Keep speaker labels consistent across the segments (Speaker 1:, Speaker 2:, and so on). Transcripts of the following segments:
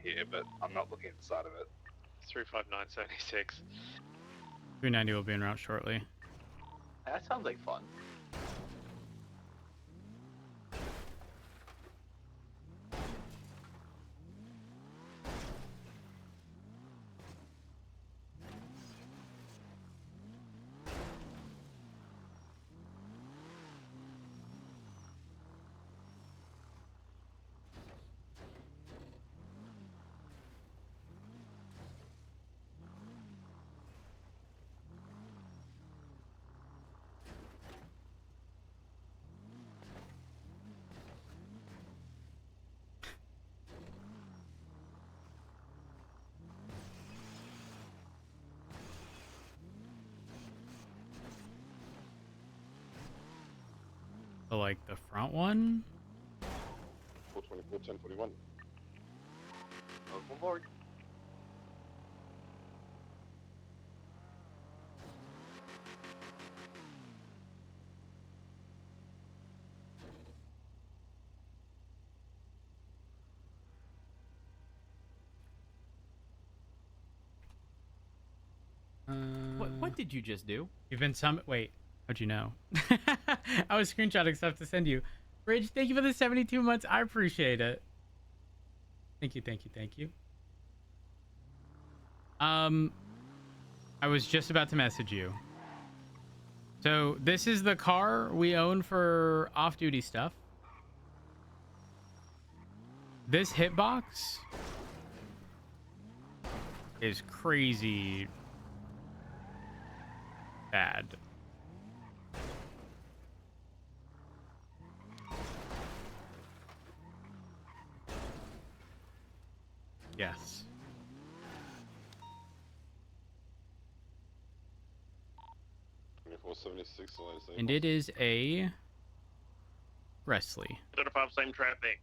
Speaker 1: here, but I'm not looking inside of it.
Speaker 2: 35976.
Speaker 3: 390 will be en route shortly.
Speaker 4: That sounds like fun.
Speaker 3: So, like the front one?
Speaker 5: 424, 1041.
Speaker 4: Welcome aboard.
Speaker 6: What did you just do?
Speaker 3: You've been wait, how'd you know? I was screenshotting stuff to send you. Bridge, thank you for the 72 months. I appreciate it. Thank you, thank you, thank you. I was just about to message you. So this is the car we own for off-duty stuff. This hitbox is crazy bad. Yes.
Speaker 5: 2476,
Speaker 3: And it is a Wrestly.
Speaker 2: 35, same traffic.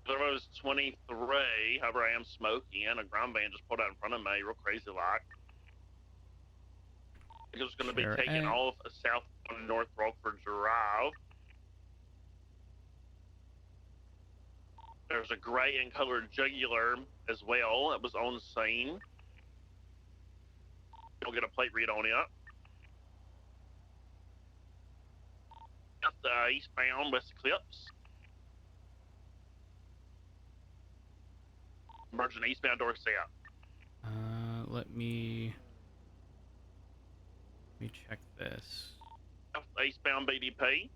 Speaker 2: There was 23. However, I am smoking, and a ground van just pulled out in front of me, real crazy like. It was going to be taking off south on North Rockford Drive. There's a gray and colored jugular as well. It was on scene. Don't get a plate read on it. Got the eastbound West Eclipse. Merging eastbound door south.
Speaker 3: Let me check this.
Speaker 2: Eastbound BDP.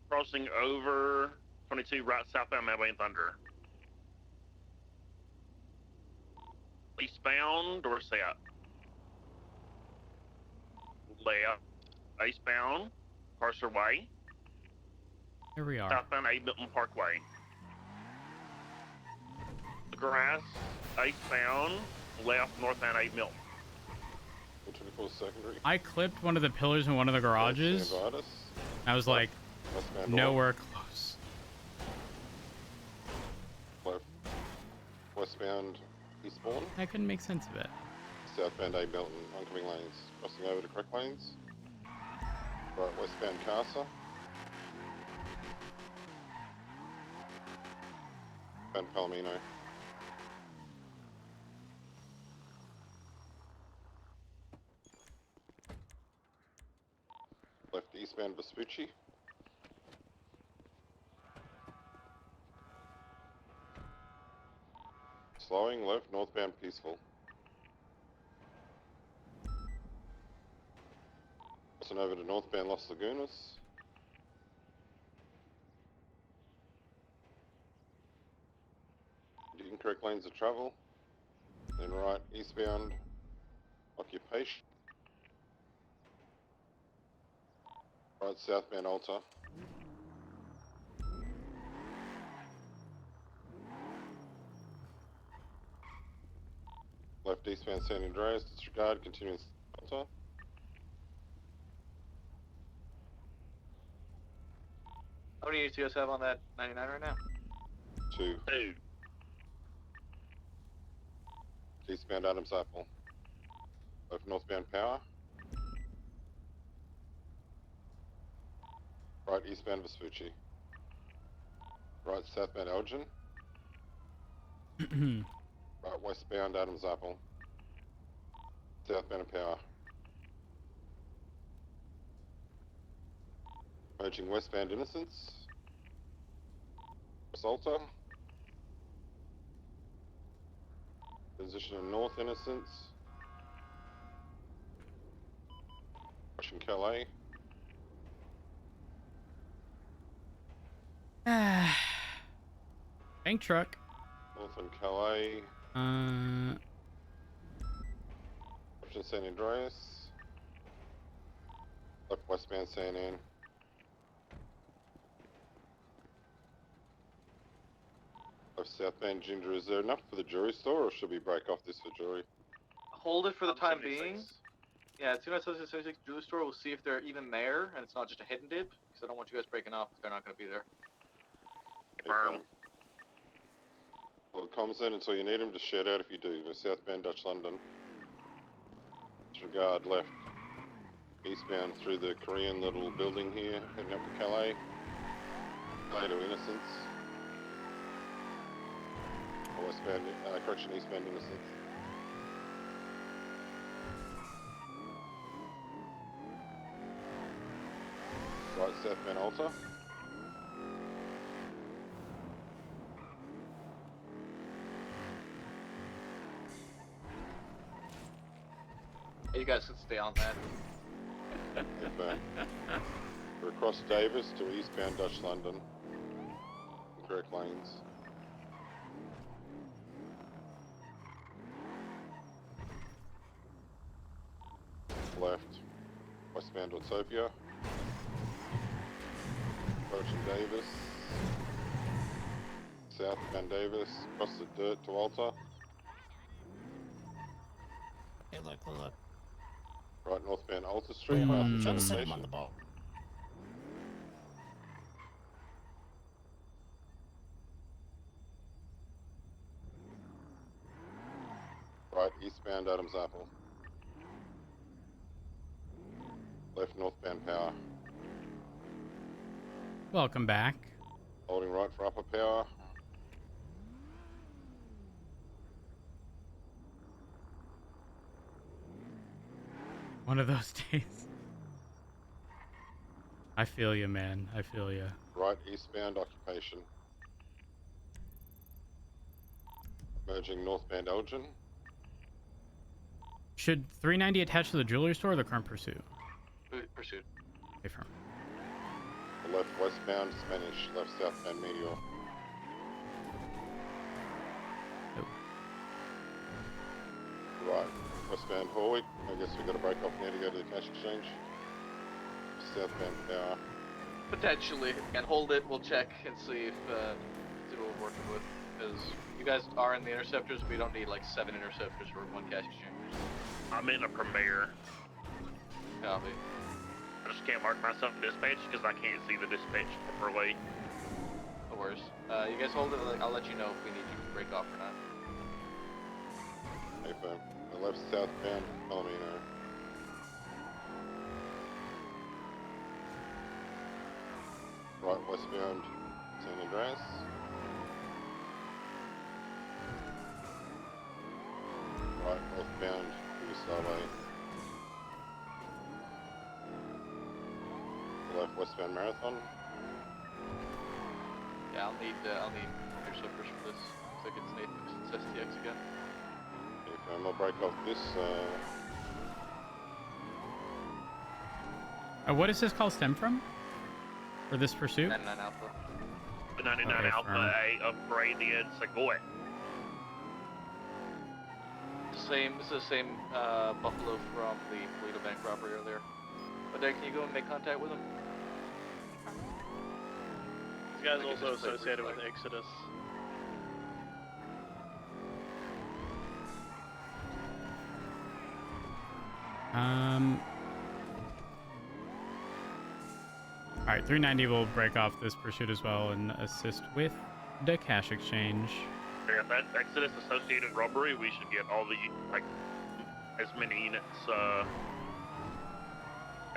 Speaker 2: Crossing over 22 right southbound Medway and Thunder. Eastbound door south. Left. Eastbound Parser Way.
Speaker 3: Here we are.
Speaker 2: Southbound A Milton Parkway. Grass, eastbound, left, northbound 8 Milton.
Speaker 5: 424 secondary.
Speaker 3: I clipped one of the pillars in one of the garages. I was like, nowhere close.
Speaker 5: Left. Westbound Eastbourne.
Speaker 3: I couldn't make sense of it.
Speaker 5: Southbound A Milton, oncoming lanes. Crossing over to correct lanes. Right, westbound Casa. Bound Palomino. Left eastbound Vespucci. Slowing left northbound Peaceful. Crossing over to northbound Las Lagunas. Incorrect lanes of travel. Then right eastbound Occupation. Right southbound Alta. Left eastbound San Andreas, disregard, continuing Alta.
Speaker 4: How many ATOs have on that 99 right now?
Speaker 5: 2.
Speaker 2: 2.
Speaker 5: Eastbound Adams Apple. Left northbound Power. Right eastbound Vespucci. Right southbound Elgin. Right westbound Adams Apple. Southbound Power. Merging westbound Innocence. Salter. Position in North Innocence. Russian Calais.
Speaker 3: Bank truck.
Speaker 5: Northern Calais. Russian San Andreas. Left westbound San Ann. Left southbound Ginger. Is there enough for the jury store, or should we break off this for jury?
Speaker 4: Hold it for the time
Speaker 2: 76.
Speaker 4: being. Yeah, as soon as 76 jewelry store, we'll see if they're even there, and it's not just a hidden dip, because I don't want you guys breaking off if they're not going to be there.
Speaker 2: Confirmed.
Speaker 5: Well, comms in until you need them, just shout out if you do. We're southbound Dutch London. Disregard left. Eastbound through the Korean little building here, heading up to Calais. Calais to Innocence. Or westbound, correction, eastbound Innocence. Right, southbound Alta.
Speaker 4: Hey, you guys can stay on that.
Speaker 5: Inbound. We're across Davis to eastbound Dutch London. Correct lanes. Left. Westbound Autopia. Approaching Davis. Southbound Davis. Across the dirt to Alta.
Speaker 7: Hey, look.
Speaker 5: Right northbound Alta Street.
Speaker 7: I'm
Speaker 5: Past the
Speaker 7: trying to
Speaker 5: train
Speaker 7: set him
Speaker 5: station.
Speaker 7: on the ball.
Speaker 5: Right eastbound Adams Apple. Left northbound Power.
Speaker 3: Welcome back.
Speaker 5: Holding right for upper Power.
Speaker 3: One of those days. I feel you, man. I feel you.
Speaker 5: Right eastbound Occupation. Merging northbound Elgin.
Speaker 3: Should 390 attach to the jewelry store or the current pursuit?
Speaker 4: Pursuit.
Speaker 3: Okay, firm.
Speaker 5: Left westbound Spanish. Left southbound Meteor.
Speaker 3: Oh.
Speaker 5: Right westbound Horwick. I guess we got to break off now to go to the cash exchange. Southbound Power.
Speaker 4: Potentially. And hold it, we'll check and see if see what we're working with. Because you guys are in the interceptors, we don't need like 7 interceptors for 1 cash exchange.
Speaker 2: I'm in a premiere.
Speaker 4: Copy.
Speaker 2: I just can't mark myself in dispatch because I can't see the dispatch properly.
Speaker 4: No worries. You guys hold it, I'll let you know if we need you to break off or not.
Speaker 5: Hey, firm. The left southbound Palomino. Right westbound San Andreas. Right northbound Gustave. Left westbound Marathon.
Speaker 4: Yeah, I'll need interceptors for this. Looks like it's Nathan, it's STX again.
Speaker 5: Hey, firm. I'll break off this.
Speaker 3: What does this call stem from? For this pursuit?
Speaker 4: 99 Alpha.
Speaker 2: The 99
Speaker 3: Okay,
Speaker 2: Alpha
Speaker 3: firm.
Speaker 2: A upgrade the Segoy.
Speaker 4: This is the same Buffalo from the Toledo Bank robbery earlier. But Derek, can you go and make contact with him?
Speaker 8: This guy's
Speaker 4: I guess
Speaker 8: also
Speaker 4: it's like
Speaker 8: associated with
Speaker 4: reflect.
Speaker 8: Exodus.
Speaker 3: Alright, 390 will break off this pursuit as well and assist with the cash exchange.
Speaker 2: Yeah, that Exodus associated robbery, we should get all the, like, as many units,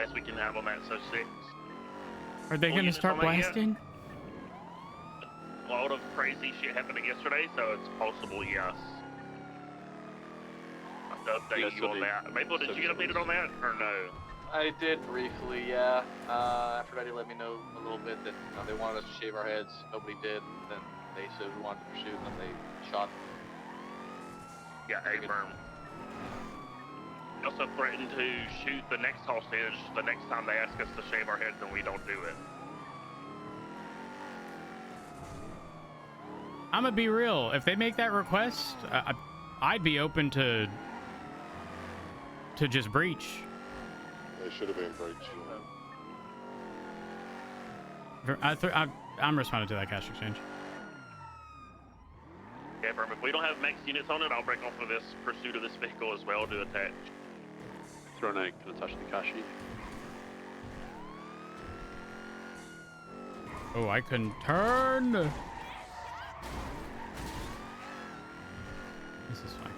Speaker 2: as we can have on that, so 6.
Speaker 3: Are they
Speaker 2: Full
Speaker 3: gonna
Speaker 2: units
Speaker 3: start
Speaker 2: on that yet?
Speaker 3: blasting?
Speaker 2: A lot of crazy shit happening yesterday, so it's possible, yes. I have to update
Speaker 4: Yeah,
Speaker 2: you
Speaker 4: so
Speaker 2: on
Speaker 4: they-
Speaker 2: that. Maple, did
Speaker 4: so
Speaker 2: you get
Speaker 4: they-
Speaker 2: updated on that, or no?
Speaker 4: I did briefly, yeah. Aphrodite let me know a little bit that they wanted us to shave our heads. Nobody did. Then they said we wanted to pursue, and then they shot.
Speaker 2: Yeah, affirm. They also threatened to shoot the next hostage the next time they ask us to shave our heads and we don't do it.
Speaker 3: I'm gonna be real. If they make that request, I'd be open to just breach.
Speaker 5: They should have been breached.
Speaker 3: I'm responding to that cash exchange.
Speaker 2: Yeah, affirm. If we don't have max units on it, I'll break off of this pursuit of this vehicle as well to attach.
Speaker 7: Throwing a gonna touch the Kashi.
Speaker 3: Oh, I couldn't turn. This is fine.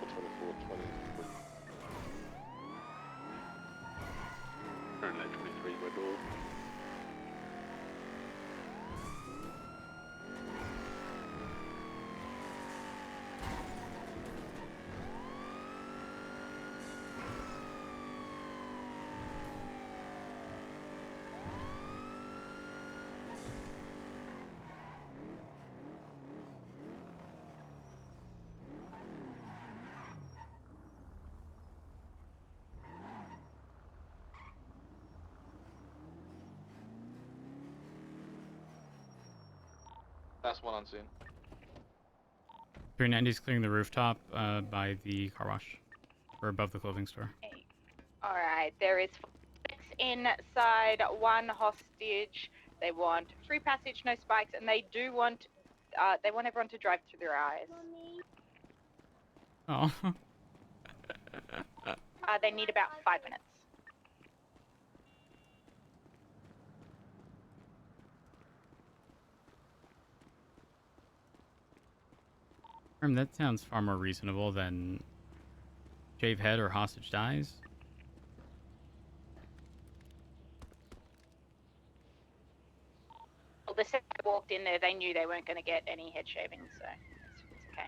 Speaker 5: 24, 23.
Speaker 7: Turn at 23 Woodward.
Speaker 4: Last one on scene.
Speaker 3: 390's clearing the rooftop by the car wash, or above the clothing store.
Speaker 8: All right, there is 6 inside, 1 hostage. They want free passage, no spikes, and they do want everyone to drive through their eyes.
Speaker 3: Oh.
Speaker 8: They need about 5 minutes.
Speaker 3: That sounds far more reasonable than shave head or hostage dies.
Speaker 8: Well, the second I walked in there, they knew they weren't going to get any head shaving, so it's okay.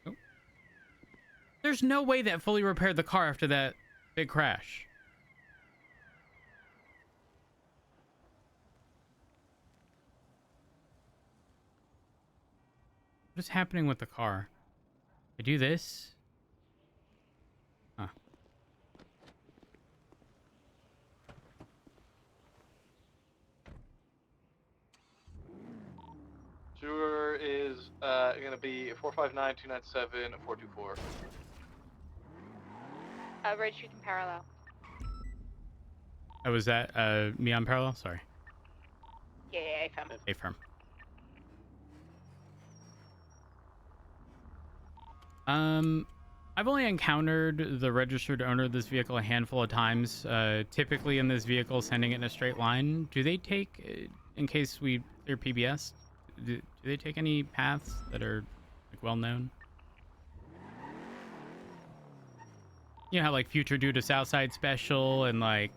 Speaker 3: Oh. There's no way that fully repaired the car after that big crash. What is happening with the car? I do this? Huh.
Speaker 4: Tour is gonna be 459, 297, 424.
Speaker 8: Road shooting parallel.
Speaker 3: Oh, was that me on parallel? Sorry.
Speaker 8: Yeah, affirm.
Speaker 3: A firm. I've only encountered the registered owner of this vehicle a handful of times. Typically in this vehicle, sending it in a straight line. Do they take, in case we clear PBS, do they take any paths that are like well known? You know how like Future do to Southside Special and like.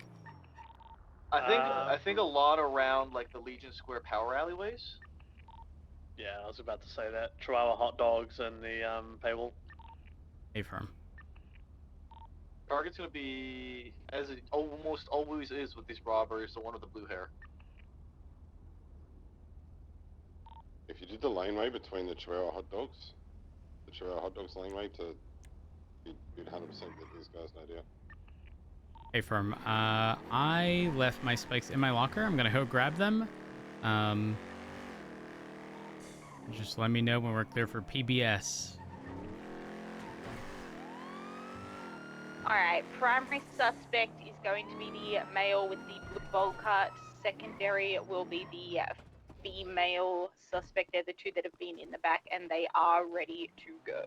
Speaker 4: I think a lot around like the Legion Square power alleyways.
Speaker 7: Yeah, I was about to say that. Chihuahua hot dogs and the paywall.
Speaker 3: A firm.
Speaker 4: Target's gonna be, as it almost always is with these robberies, the one with the blue hair.
Speaker 5: If you did the laneway between the Chihuahua hot dogs laneway you'd 100% get these guys no doubt.
Speaker 3: Hey firm, I left my spikes in my locker. I'm gonna go grab them. Just let me know when we're clear for PBS.
Speaker 8: Alright, primary suspect is going to be the male with the blue bowl cut. Secondary will be the female suspect. They're the two that have been in the back, and they are ready to go.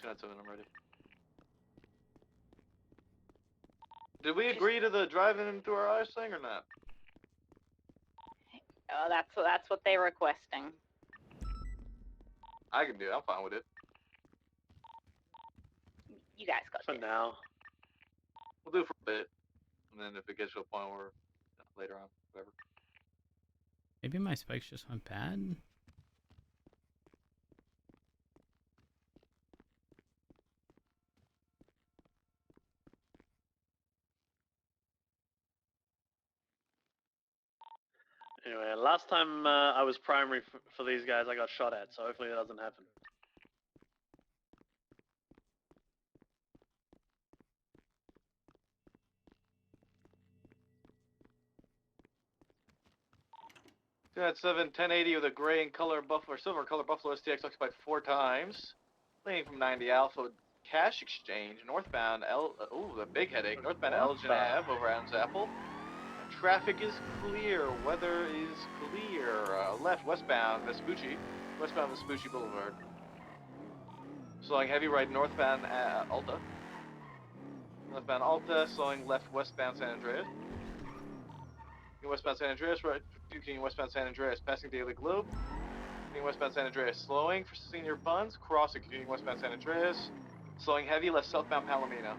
Speaker 4: 297, I'm ready. Did we agree to the driving through our eyes thing or not?
Speaker 8: That's what they're requesting.
Speaker 4: I can do it. I'm fine with it.
Speaker 8: You guys got
Speaker 7: For
Speaker 8: this.
Speaker 7: now.
Speaker 4: We'll do it for a bit, and then if it gets to a point where later on, whatever.
Speaker 3: Maybe my spikes just went bad.
Speaker 7: Anyway, last time I was primary for these guys, I got shot at, so hopefully that doesn't happen.
Speaker 4: At 1080 with a gray and color buffalo or silver color Buffalo STX occupied 4 times. Leaning from 90 Alpha Cash Exchange, northbound the big headache, northbound Elgin Ave over Adams Apple. Traffic is clear, weather is clear. Left westbound Vespucci Boulevard. Slowing heavy right northbound Alta. Northbound Alta, slowing left westbound San Andreas. Westbound San Andreas, right, King westbound San Andreas, passing Daily Globe. King westbound San Andreas, slowing for Senior Buns, crossing, King westbound San Andreas. Slowing heavy, left southbound Palomino.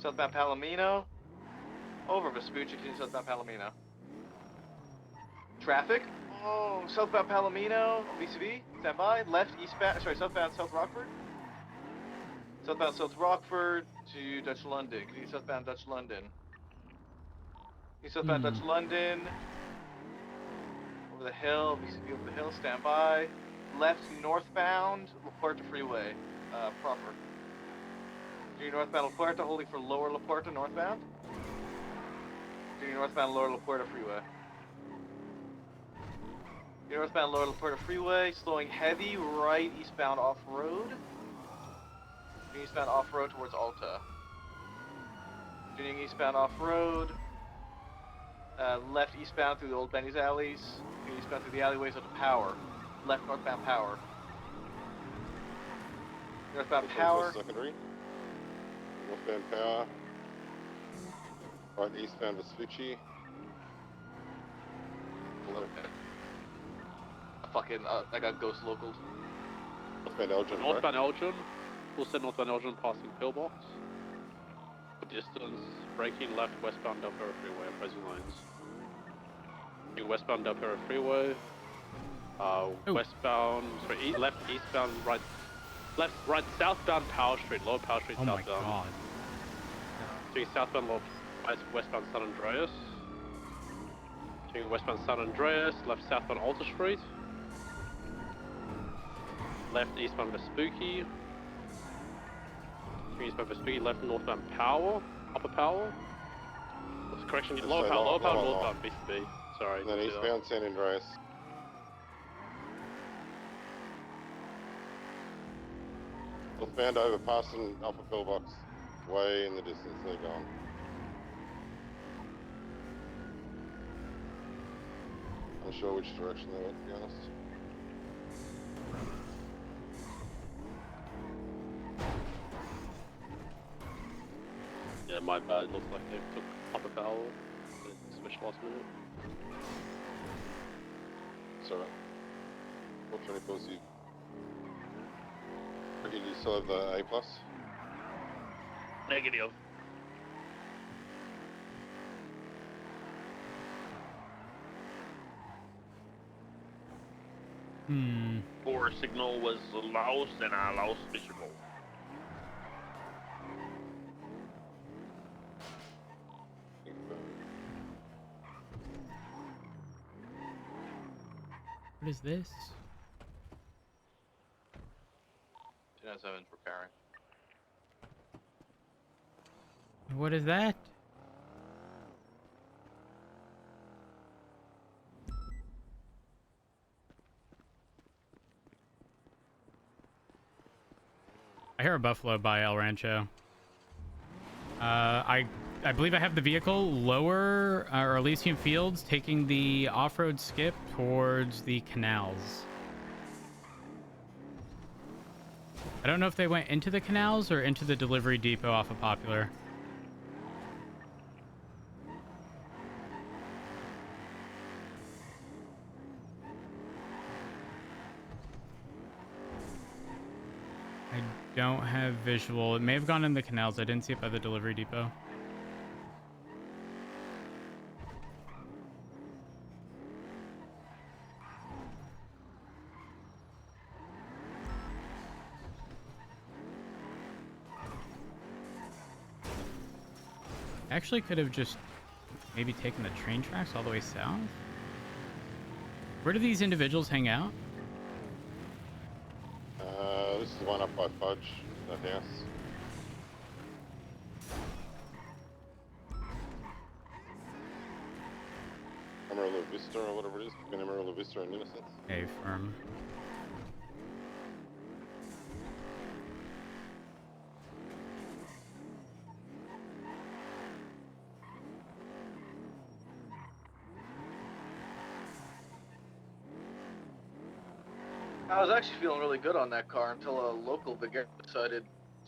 Speaker 4: Southbound Palomino, over Vespucci, King southbound Palomino. Traffic, southbound Palomino, VCV, stand by, left eastbound, southbound South Rockford. Southbound South Rockford to Dutch London, King southbound Dutch London. Southbound Dutch London, over the hill, VCB over the hill, stand by. Left northbound, La Puerta Freeway, proper. Continue northbound La Puerta, holding for lower La Puerta northbound. Continue northbound lower La Puerta Freeway. Continue northbound lower La Puerta Freeway, slowing heavy right eastbound off-road. Continue eastbound off-road towards Alta. Continuing eastbound off-road. Left eastbound through the old Benny's alleys. Eastbound through the alleyways up to Power. Left northbound Power. Northbound Power.
Speaker 5: Secondary. Northbound Power. Right eastbound Vespucci.
Speaker 4: I got ghost locals.
Speaker 5: Northbound Elgin.
Speaker 9: Northbound Elgin. We'll send northbound Elgin passing pillbox. Distance, braking left westbound Del Perro Freeway, opposing lanes. Westbound Del Perro Freeway. Westbound, left eastbound, right southbound Power Street, lower Power Street, southbound.
Speaker 3: Oh my god.
Speaker 9: Doing southbound, westbound San Andreas. Doing westbound San Andreas, left southbound Alta Street. Left eastbound Vespucci. Eastbound Vespucci, left northbound Power, upper Power. Correction, lower power, northbound BCB. Sorry.
Speaker 5: And then eastbound San Andreas. Northbound overpassing upper pillbox. Way in the distance, they're gone. Unsure which direction they went, to be honest.
Speaker 9: Yeah, my bad. It looks like they took upper power. They switched last minute.
Speaker 5: It's alright. What 24s you? Okay, do you still have the A+?
Speaker 2: Negative. Or signal was lost and I lost visual.
Speaker 3: What is this?
Speaker 4: 297 preparing.
Speaker 3: What is that? hear a buffalo by El Rancho. I believe I have the vehicle lower Elysium Fields, taking the off-road skip towards the canals. I don't know if they went into the canals or into the delivery depot off of Popular. I don't have visual. It may have gone in the canals. I didn't see it by the delivery depot. Actually could have just maybe taken the train tracks all the way south. Where do these individuals hang out?
Speaker 5: This is the one up by Fudge, that house. Amarillo Vista or whatever it is, between Amarillo Vista and Innocence.
Speaker 3: A firm.
Speaker 4: I was actually feeling really good on that car until a local brigade decided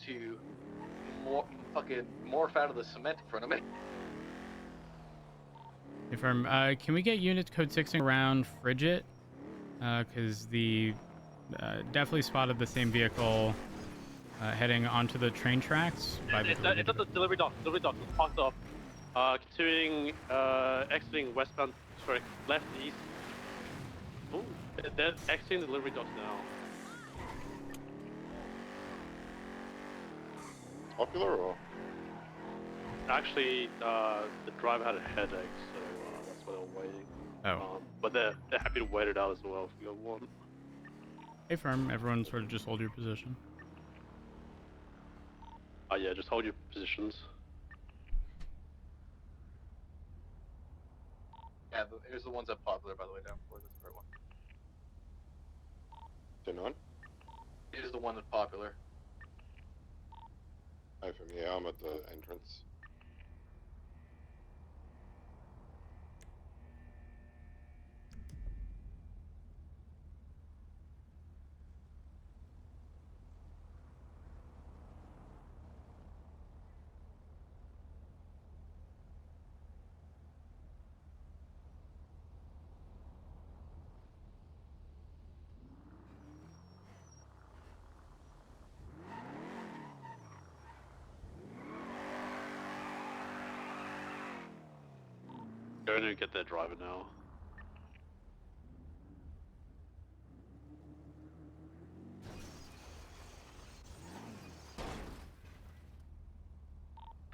Speaker 4: to fucking morph out of the cement in front of me.
Speaker 3: A firm. Can we get unit code 6 around Frigid? Because the definitely spotted the same vehicle heading onto the train tracks.
Speaker 9: It's at the delivery dock. Delivery dock is parked up. Continuing, exiting westbound. Sorry, left east. Oh, they're exiting the delivery docks now.
Speaker 5: Popular or?
Speaker 9: Actually, the driver had a headache, so that's why they're waiting.
Speaker 3: Oh.
Speaker 9: But they're happy to wait it out as well if you want.
Speaker 3: Hey, firm. Everyone sort of just hold your position.
Speaker 9: Yeah, just hold your positions.
Speaker 4: Yeah, here's the ones that popular, by the way, down for this right one.
Speaker 5: 10-9?
Speaker 4: Here's the one that's popular.
Speaker 5: Hey, from here, I'm at the entrance.
Speaker 9: Going to get their driver now.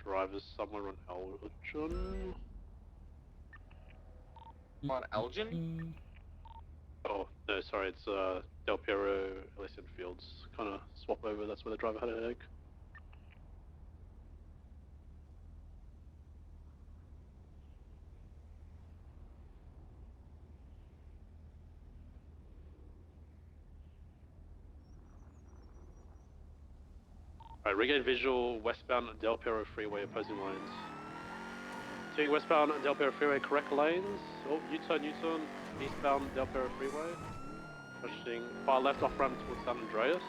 Speaker 9: Driver's somewhere on Elgin.
Speaker 4: On Elgin?
Speaker 9: Oh, no, sorry, it's Del Piero, Elysian Fields. Kind of swap over, that's where the driver had a headache. Alright, regain visual, westbound Del Piero Freeway, opposing lanes. Taking westbound Del Piero Freeway, correct lanes. Oh, U-turn, eastbound Del Piero Freeway. Pushing far left off ramp towards San Andreas.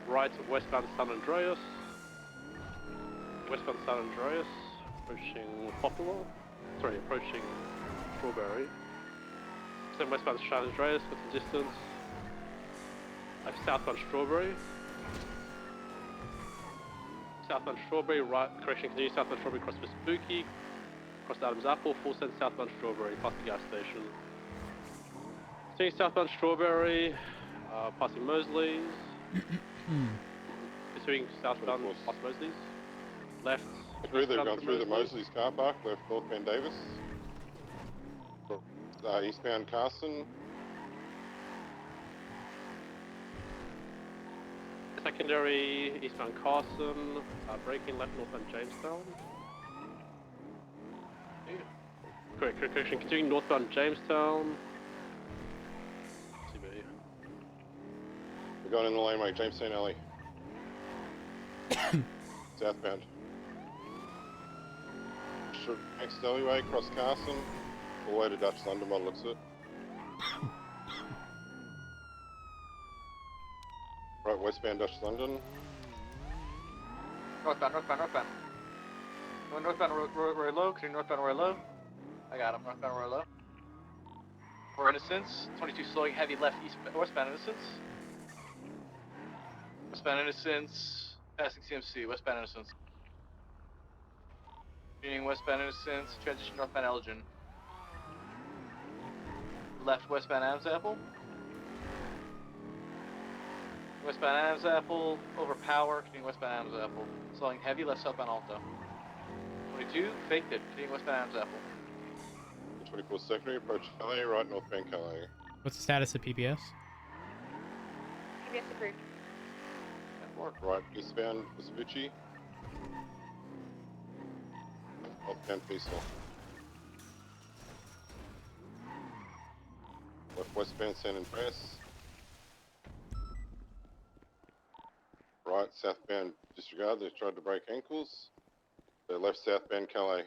Speaker 9: Right, westbound San Andreas. Westbound San Andreas. Approaching Popular. Sorry, approaching Strawberry. Then westbound San Andreas, what's the distance? Southbound Strawberry. Southbound Strawberry, right, correction, continue southbound Strawberry, cross Vespucci, cross Adams Apple, full send southbound Strawberry, past the gas station. Continuing southbound Strawberry, passing Mosley's. Continuing southbound past Mosley's. Left.
Speaker 5: They've gone through the Mosley's car park, left northbound Davis. Eastbound Carson.
Speaker 9: Secondary, eastbound Carson, braking left northbound Jamestown. Correction, continuing northbound Jamestown. CB.
Speaker 5: We're going in the laneway, Jamestown Alley. Southbound. Next alleyway, across Carson, all the way to Dutch London by the looks of it. Right, westbound Dutch London.
Speaker 4: Northbound. Going northbound Roy Low. Continue northbound Roy Low. I got him. Northbound Roy Low. For Innocence. 22 slowing heavy left westbound Innocence. Westbound Innocence. Passing CMC. Westbound Innocence. Continuing westbound Innocence. Transition northbound Elgin. Left westbound Adams Apple. Westbound Adams Apple, over Power, continuing westbound Adams Apple. Slowing heavy, left southbound Alta. 22, faked it, continuing westbound Adams Apple.
Speaker 5: 24 secondary, approach Calais, right northbound Calais.
Speaker 3: What's the status of PBS?
Speaker 8: PBS approved.
Speaker 5: Right, eastbound Vespucci. Northbound Peaceful. Left westbound San Andreas. Right, southbound disregard, they tried to break ankles. They left southbound Calais.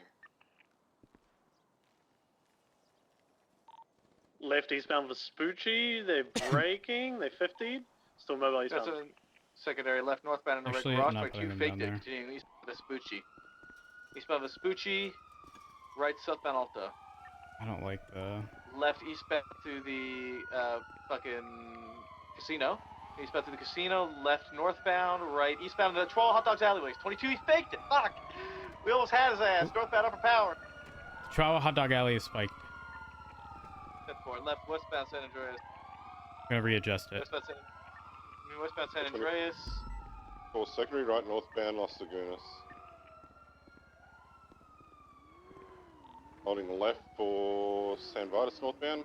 Speaker 7: Left eastbound Vespucci, they're braking, they 50'd. Still mobile
Speaker 4: That's
Speaker 7: eastbound.
Speaker 4: a secondary left northbound in the
Speaker 3: Actually,
Speaker 4: red
Speaker 3: I'm
Speaker 4: garage.
Speaker 3: not putting
Speaker 4: 22,
Speaker 3: them
Speaker 4: faked
Speaker 3: down
Speaker 4: it,
Speaker 3: there.
Speaker 4: continuing eastbound Vespucci. Eastbound Vespucci, right southbound Alta.
Speaker 3: I don't like the...
Speaker 4: Left eastbound to the fucking casino. Eastbound to the casino, left northbound, right eastbound to the Troll Hot Dogs alleyways. 22, he faked it. Fuck. We almost had his ass. Northbound upper power.
Speaker 3: Chihuahua Hot Dog Alley is spiked.
Speaker 4: 10-4. Left westbound San Andreas.
Speaker 3: I'm gonna readjust it.
Speaker 4: Westbound San Andreas.
Speaker 5: Full secondary, right northbound Las Lagunas. Holding left for San Vitus northbound.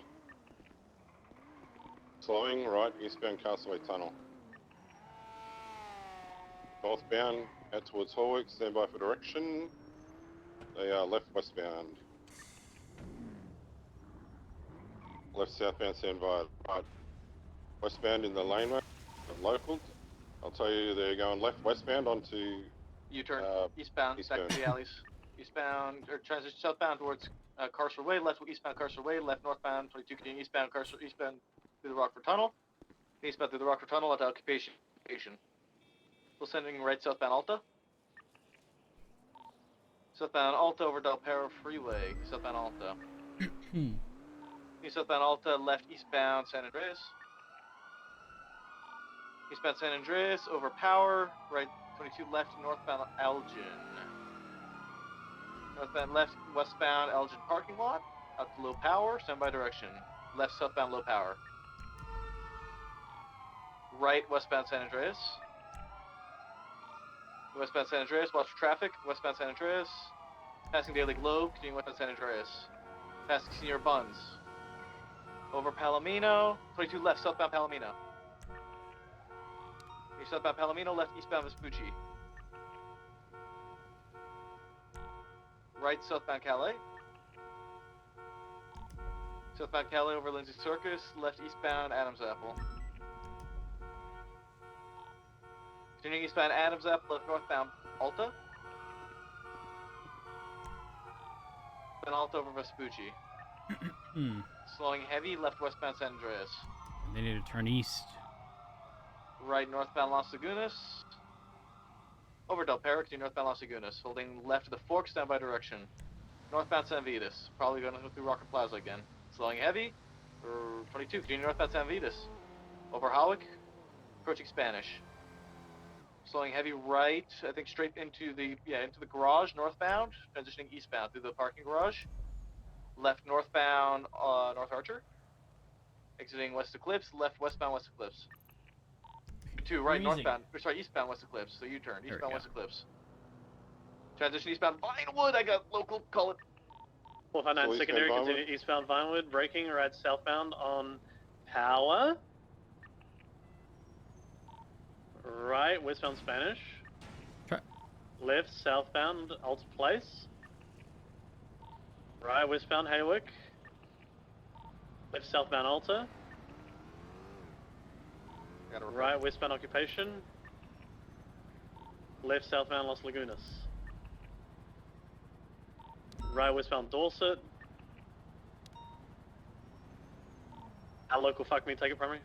Speaker 5: Slowing right eastbound Castaway Tunnel. Northbound out towards Horwick, stand by for direction. They are left westbound. Left southbound San Vitus. Right westbound in the laneway of locals. I'll tell you they're going left westbound onto
Speaker 4: U-turn. Eastbound. Back to the alleys. Eastbound, or transition southbound towards Carcer Way. Left eastbound Carcer Way. Left northbound 22 continuing eastbound Carcer. Eastbound through the Rockford Tunnel. Eastbound through the Rockford Tunnel at occupation. Still sending right southbound Alta. Southbound Alta over Del Perro Freeway. Southbound Alta. Southbound Alta, left eastbound San Andreas. Eastbound San Andreas over Power. Right 22 left northbound Elgin. Northbound left westbound Elgin parking lot. Out to low power. Standby direction. Left southbound low power. Right westbound San Andreas. Westbound San Andreas, watch for traffic. Westbound San Andreas. Passing Daily Globe, continuing westbound San Andreas. Passing Senior Buns. Over Palomino. 22 left, southbound Palomino. Southbound Palomino, left eastbound Vespucci. Right southbound Calais. Southbound Calais over Lindsay Circus, left eastbound Adams Apple. Continuing eastbound Adams Apple, left northbound Alta. Then Alta over Vespucci. Slowing heavy, left westbound San Andreas.
Speaker 3: They need to turn east.
Speaker 4: Right northbound Las Lagunas. Over Del Perro, continue northbound Las Lagunas. Holding left of the fork, standby direction. Northbound San Vitus. Probably going to go through Rocket Plaza again. Slowing heavy. For 22, continue northbound San Vitus. Over Howick. Approaching Spanish. Slowing heavy right, I think straight into the garage, northbound. Transitioning eastbound through the parking garage. Left northbound North Archer. Exiting West Eclipse. Left westbound West Eclipse. 2 right northbound. Sorry, eastbound West Eclipse. So U-turn. Eastbound West Eclipse. Transition eastbound Vinewood. I got local. Call it.
Speaker 7: 459
Speaker 5: So
Speaker 7: secondary,
Speaker 5: eastbound
Speaker 7: continue eastbound Vinewood, braking right southbound on Power. Right westbound Spanish. Left southbound Alta Place. Right westbound Haywick. Left southbound Alta. Right westbound Occupation. Left southbound Los Lagunas. Right westbound Dorset. Our local fuck me, take it primary.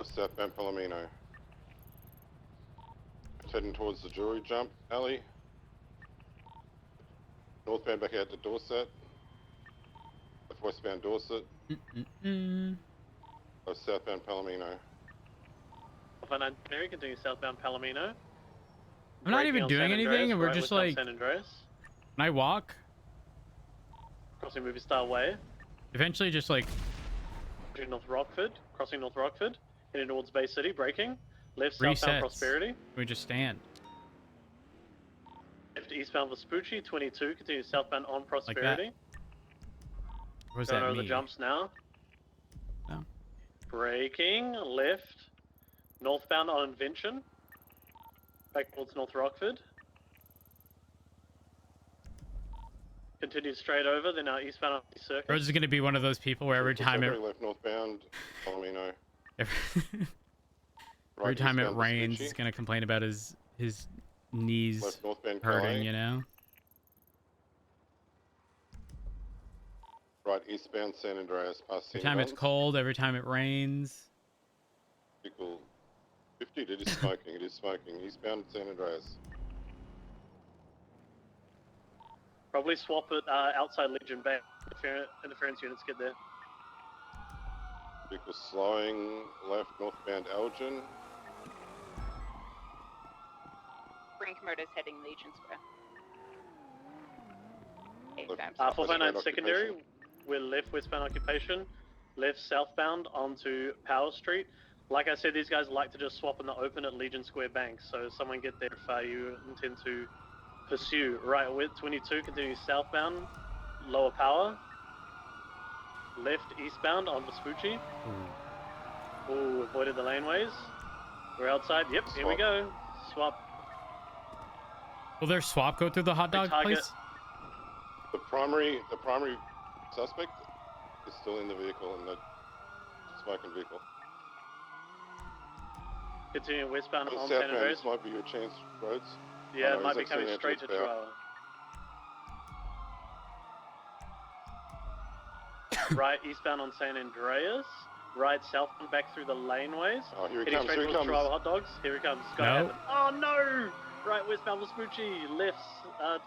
Speaker 5: Southbound Palomino. Heading towards the jewelry jump alley. Northbound back out to Dorset. Left westbound Dorset. Southbound Palomino.
Speaker 7: Alpha Mary, continue southbound Palomino.
Speaker 3: I'm not
Speaker 7: Braking
Speaker 3: even
Speaker 7: on
Speaker 3: doing
Speaker 7: San
Speaker 3: anything,
Speaker 7: Andreas,
Speaker 3: and we're
Speaker 7: right
Speaker 3: just
Speaker 7: westbound
Speaker 3: like,
Speaker 7: San Andreas.
Speaker 3: when I walk,
Speaker 7: Crossing Movie Star Way.
Speaker 3: eventually just like,
Speaker 7: North Rockford. Crossing North Rockford. Heading towards Bay City, braking. Left southbound
Speaker 3: resets.
Speaker 7: Prosperity.
Speaker 3: We just stand.
Speaker 7: Left eastbound Vespucci, 22. Continue southbound on Prosperity.
Speaker 3: What does
Speaker 7: Going
Speaker 3: that
Speaker 7: over the
Speaker 3: mean?
Speaker 7: jumps now.
Speaker 3: No.
Speaker 7: Braking left. Northbound on Invention. Back towards North Rockford. Continue straight over, then eastbound on the circuit.
Speaker 3: Rose is going to be one of those people where every time it,
Speaker 5: Left northbound Palomino.
Speaker 3: every time it
Speaker 5: eastbound
Speaker 3: rains,
Speaker 5: Vespucci.
Speaker 3: he's going to complain about his knees
Speaker 5: Left northbound
Speaker 3: hurting,
Speaker 5: Calais.
Speaker 3: you know?
Speaker 5: Right eastbound San Andreas past
Speaker 3: Every time it's
Speaker 5: Cinnabons.
Speaker 3: cold, every time it rains.
Speaker 5: Vehicle 50, it is smoking, it is smoking. Eastbound San Andreas.
Speaker 7: Probably swap it outside Legion Bay. Interference units get there.
Speaker 5: Vehicle slowing left northbound Elgin.
Speaker 8: Brink Motors heading Legion Square.
Speaker 5: Left,
Speaker 7: 459
Speaker 5: westbound
Speaker 7: secondary.
Speaker 5: occupation.
Speaker 7: We're left westbound occupation. Left southbound onto Power Street. Like I said, these guys like to just swap in the open at Legion Square Bank. So someone get there if you intend to pursue. Right with 22, continue southbound, lower power. Left eastbound on Vespucci. Ooh, avoided the laneways. We're outside. Yep, here we
Speaker 5: Swap.
Speaker 7: go. Swap.
Speaker 3: Will their swap go through the hot dog
Speaker 7: target.
Speaker 3: place?
Speaker 5: The primary suspect is still in the vehicle, in the smoking vehicle.
Speaker 7: Continue westbound on San
Speaker 5: Southbound,
Speaker 7: Andreas.
Speaker 5: this might be your chance, Rhodes.
Speaker 7: Yeah,
Speaker 5: no,
Speaker 7: it might
Speaker 5: he's
Speaker 7: be coming
Speaker 5: exiting
Speaker 7: straight to
Speaker 5: towards Power.
Speaker 7: Chihuahua. Right eastbound on San Andreas. Right southbound back through the laneways.
Speaker 5: Oh, here he
Speaker 7: Heading
Speaker 5: comes,
Speaker 7: straight
Speaker 5: here he
Speaker 7: towards
Speaker 5: comes.
Speaker 7: Chihuahua hot dogs. Here he comes. Sky
Speaker 3: No.
Speaker 7: Heaven. Oh no! Right westbound Vespucci. Left,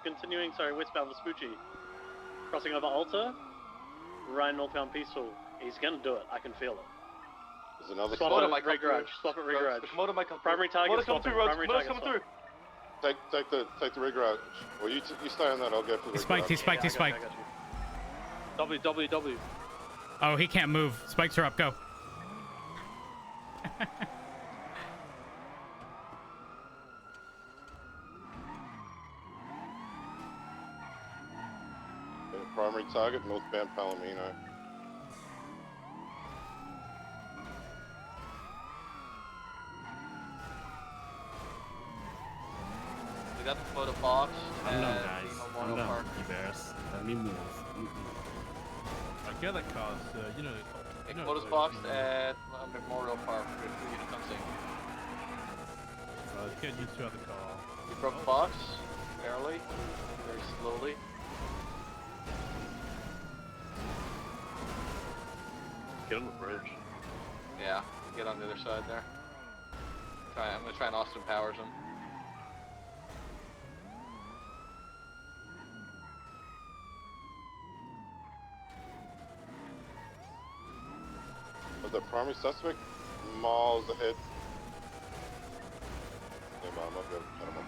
Speaker 7: continuing, westbound Vespucci. Crossing over Alta. Right northbound Peaceful. He's gonna do it. I can feel it.
Speaker 5: There's another
Speaker 7: Swap
Speaker 4: Komodo
Speaker 7: it,
Speaker 4: might come
Speaker 7: rig garage.
Speaker 4: through.
Speaker 7: Swap it, rig
Speaker 4: Rhodes,
Speaker 7: garage.
Speaker 4: the Komodo might come through.
Speaker 7: Primary target
Speaker 4: Komodo's coming
Speaker 7: swapping.
Speaker 4: through, Rhodes.
Speaker 7: Primary
Speaker 4: Komodo's
Speaker 7: target
Speaker 4: coming
Speaker 7: swap.
Speaker 4: through.
Speaker 5: Take the rig garage. Well, you stay on that. I'll go for the
Speaker 3: He
Speaker 5: rig
Speaker 3: spiked, he
Speaker 5: garage.
Speaker 3: spiked, he
Speaker 7: I got you,
Speaker 3: spiked.
Speaker 7: I got you.
Speaker 9: W.
Speaker 3: Oh, he can't move. Spikes are up, go.
Speaker 5: Primary target, northbound Palomino.
Speaker 4: We got the photo box.
Speaker 6: I'm done,
Speaker 4: at
Speaker 6: guys.
Speaker 4: Memorial
Speaker 6: I'm done.
Speaker 4: Park.
Speaker 6: You bears. Let me move.
Speaker 10: I get that cars, you know.
Speaker 4: Hey, photos boxed at Memorial Park. Good for you to come see.
Speaker 10: Get used to the car.
Speaker 4: You broke the box, barely, very slowly.
Speaker 2: Get on the bridge.
Speaker 4: Yeah, get on the other side there. I'm gonna try and Austin Powers him.
Speaker 5: But the primary suspect miles ahead. Yeah, but I might be able to cut him off.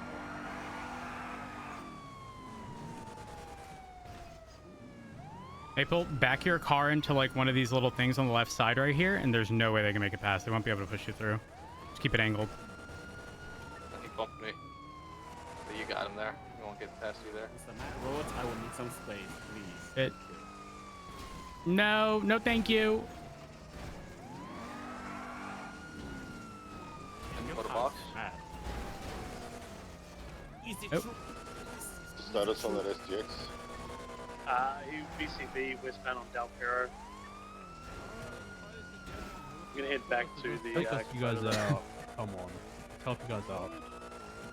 Speaker 3: Maple, back your car into like one of these little things on the left side right here, and there's no way they can make it past. They won't be able to push you through. Just keep it angled.
Speaker 4: He bumped me. But you got him there. He won't get past you there.
Speaker 6: Mr. Matt Rhodes, I will need some space, please.
Speaker 3: It. No, no, thank you.
Speaker 4: Photo box.
Speaker 6: Matt. Is it
Speaker 3: Nope.
Speaker 6: true?
Speaker 5: Status on that STX.
Speaker 7: BCB westbound on Del Perro. I'm gonna head back to the.
Speaker 10: Take us, you guys out. Come on. Help you guys out.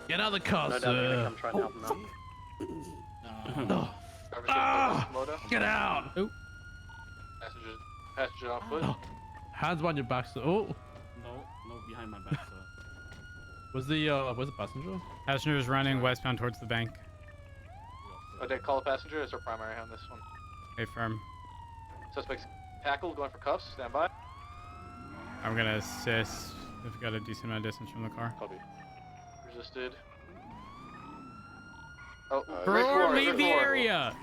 Speaker 10: Get out of the car,
Speaker 7: No doubt they're gonna
Speaker 10: sir.
Speaker 7: come try and help them out.
Speaker 10: Oh,
Speaker 4: Driver
Speaker 10: Ah!
Speaker 4: Komodo.
Speaker 10: get out!
Speaker 4: Passenger on foot.
Speaker 10: Oh, hands behind your back, sir. Oh,
Speaker 6: No, behind my back, sir.
Speaker 10: where's the passenger?
Speaker 3: Passengers running westbound towards the bank.
Speaker 4: Oh, did I call a passenger? Is our primary on this one?
Speaker 3: Stay firm.
Speaker 4: Suspects tackled, going for cuffs. Stand by.
Speaker 3: I'm gonna assist. We've got a decent amount of distance from the car.
Speaker 2: Copy.
Speaker 4: Resisted. Oh,
Speaker 3: Furor, leave
Speaker 4: Red
Speaker 3: the
Speaker 4: Furor.
Speaker 3: area!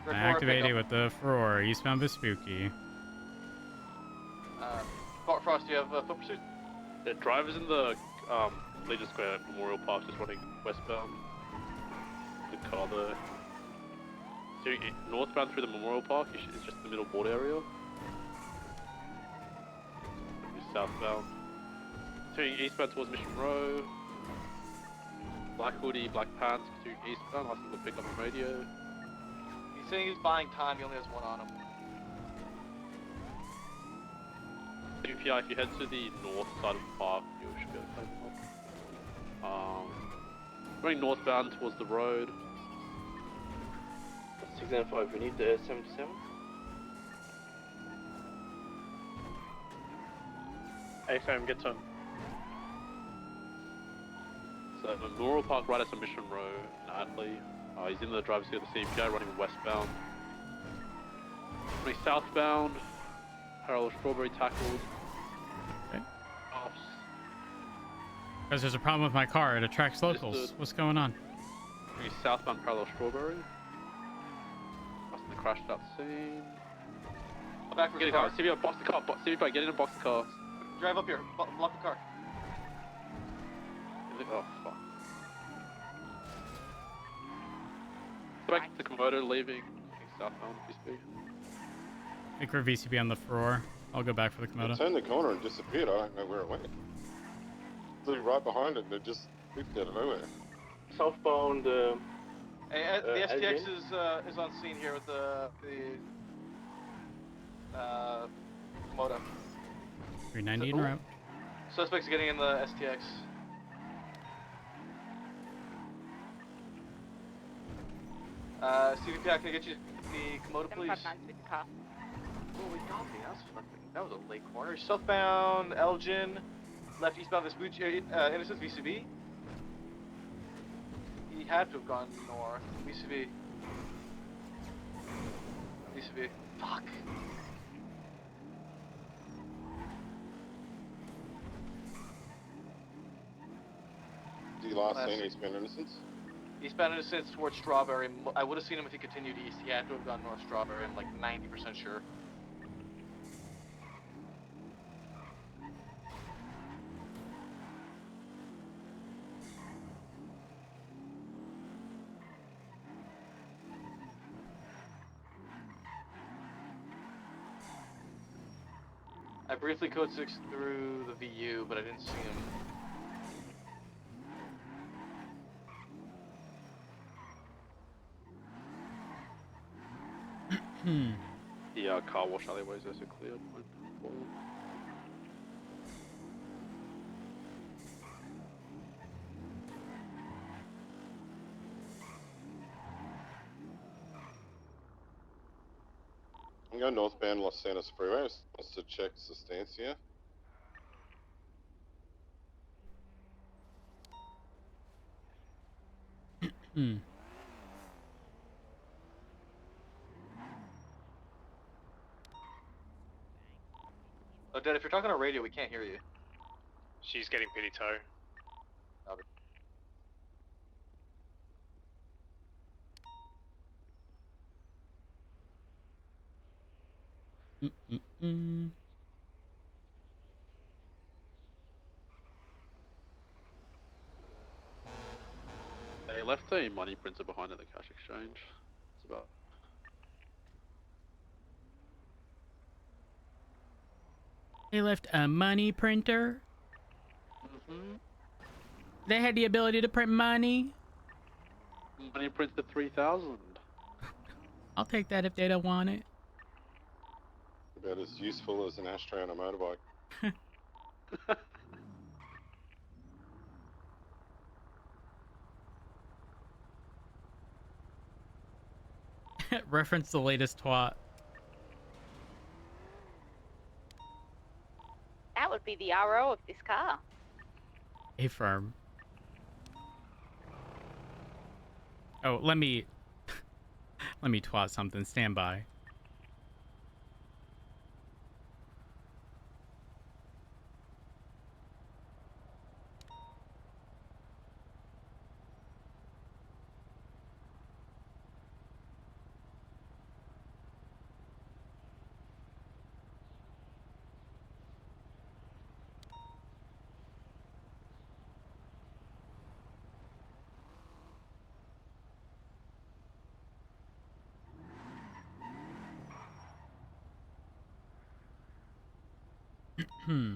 Speaker 4: Red Furor,
Speaker 3: Activated
Speaker 4: pick
Speaker 3: with the Furor, eastbound Vespucci.
Speaker 4: up. Frost, do you have foot pursuit?
Speaker 9: The drivers in the Legion Square Memorial Park just running westbound. The car there. So northbound through the Memorial Park is just the middle board area. Southbound. Turning eastbound towards Mission Row. Black hoodie, black pants, continuing eastbound, asking to pick up the radio.
Speaker 4: He's saying he's buying time. He only has one on him.
Speaker 9: UPI, if you head to the north side of the park, you should be able to find them. Going northbound towards the road.
Speaker 11: 695, we need the 77.
Speaker 7: Hey fam, get to him.
Speaker 9: So Memorial Park right at Mission Row in Atley. He's in the driver's seat of the CPI running westbound. Running southbound. Parallel Strawberry tackled.
Speaker 3: Okay.
Speaker 9: Offs.
Speaker 3: Guys, there's a problem with my car. It attracts locals.
Speaker 9: Understood.
Speaker 3: What's going on?
Speaker 9: Running southbound Parallel Strawberry. Crossing the crashed out scene.
Speaker 4: Back for
Speaker 9: Get
Speaker 4: the
Speaker 9: in the car.
Speaker 4: car.
Speaker 9: CPI, box the car. CPI, get in and box the car.
Speaker 4: Drive up here. Block the car.
Speaker 9: Oh, fuck. Back to Komodo leaving. Southbound, if you speak.
Speaker 3: I think we're VCB on the Furor. I'll go back for the
Speaker 5: It
Speaker 3: Komodo.
Speaker 5: turned the corner and disappeared. I don't know where it went. Flew right behind it and it just whipped out of nowhere.
Speaker 11: Southbound,
Speaker 4: Hey, the STX
Speaker 11: Adrian?
Speaker 4: is on scene here with the Komodo.
Speaker 3: 390 en route.
Speaker 4: Suspects getting in the STX. CVP, can I get you the Komodo, please?
Speaker 8: 759's with the car.
Speaker 4: Oh, we got me. That was a late corner. Southbound Elgin, left eastbound Vespucci, Innocence VCB. He had to have gone north. VCB. VCB. Fuck.
Speaker 5: The last scene, eastbound Innocence.
Speaker 4: Eastbound Innocence towards Strawberry. I would have seen him if he continued east. He had to have gone north Strawberry. I'm like 90% sure. I briefly code 6 through the VU, but I didn't see him.
Speaker 9: The car wash alleyways are so cleared.
Speaker 5: I'm going northbound Los Santos Freeway. Wants to check Sustancia.
Speaker 3: Hmm.
Speaker 4: Oh, Dad, if you're talking on radio, we can't hear you.
Speaker 1: She's getting pity toe.
Speaker 3: Mm-mm-mm.
Speaker 9: They left a money printer behind at the cash exchange. It's about.
Speaker 3: They left a money printer.
Speaker 9: Mm-hmm.
Speaker 3: They had the ability to print money.
Speaker 9: Money printer 3000.
Speaker 3: I'll take that if they don't want it.
Speaker 5: About as useful as an ashtray on a motorbike.
Speaker 3: Reference the latest twat.
Speaker 8: That would be the RO of this car.
Speaker 3: A firm. Oh, let me twat something. Stand by. Hmm.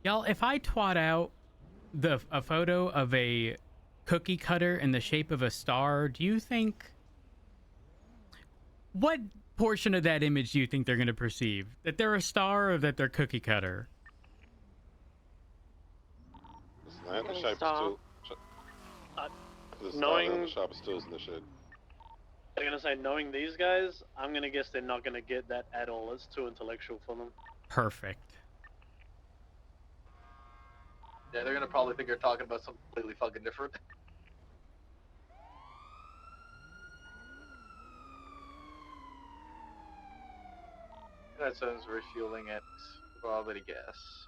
Speaker 3: Y'all, if I twat out a photo of a cookie cutter in the shape of a star, do you think... What portion of that image do you think they're going to perceive? That they're a star or that they're cookie cutter?
Speaker 5: Listen, the shape
Speaker 7: Star.
Speaker 5: still. The star
Speaker 7: knowing-
Speaker 5: and the sharp stills in the shed.
Speaker 7: They're gonna say, knowing these guys, I'm gonna guess they're not gonna get that at all. It's too intellectual for them.
Speaker 3: Perfect.
Speaker 4: Yeah, they're gonna probably think you're talking about something completely fucking different. That sounds refueling at probably guess.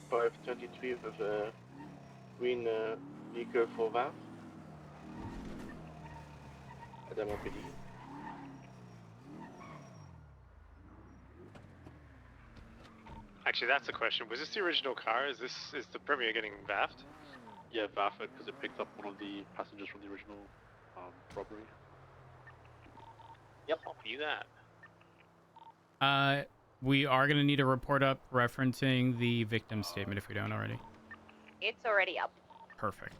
Speaker 11: Five 23 with a green vehicle for VAF. Adam PD.
Speaker 1: Actually, that's a question. Was this the original car? Is the Premier getting vaffed?
Speaker 9: Yeah, Vafford, because it picked up one of the passengers from the original robbery.
Speaker 1: Yep. Copy that.
Speaker 3: We are going to need a report up referencing the victim statement if we don't already.
Speaker 8: It's already up.
Speaker 3: Perfect.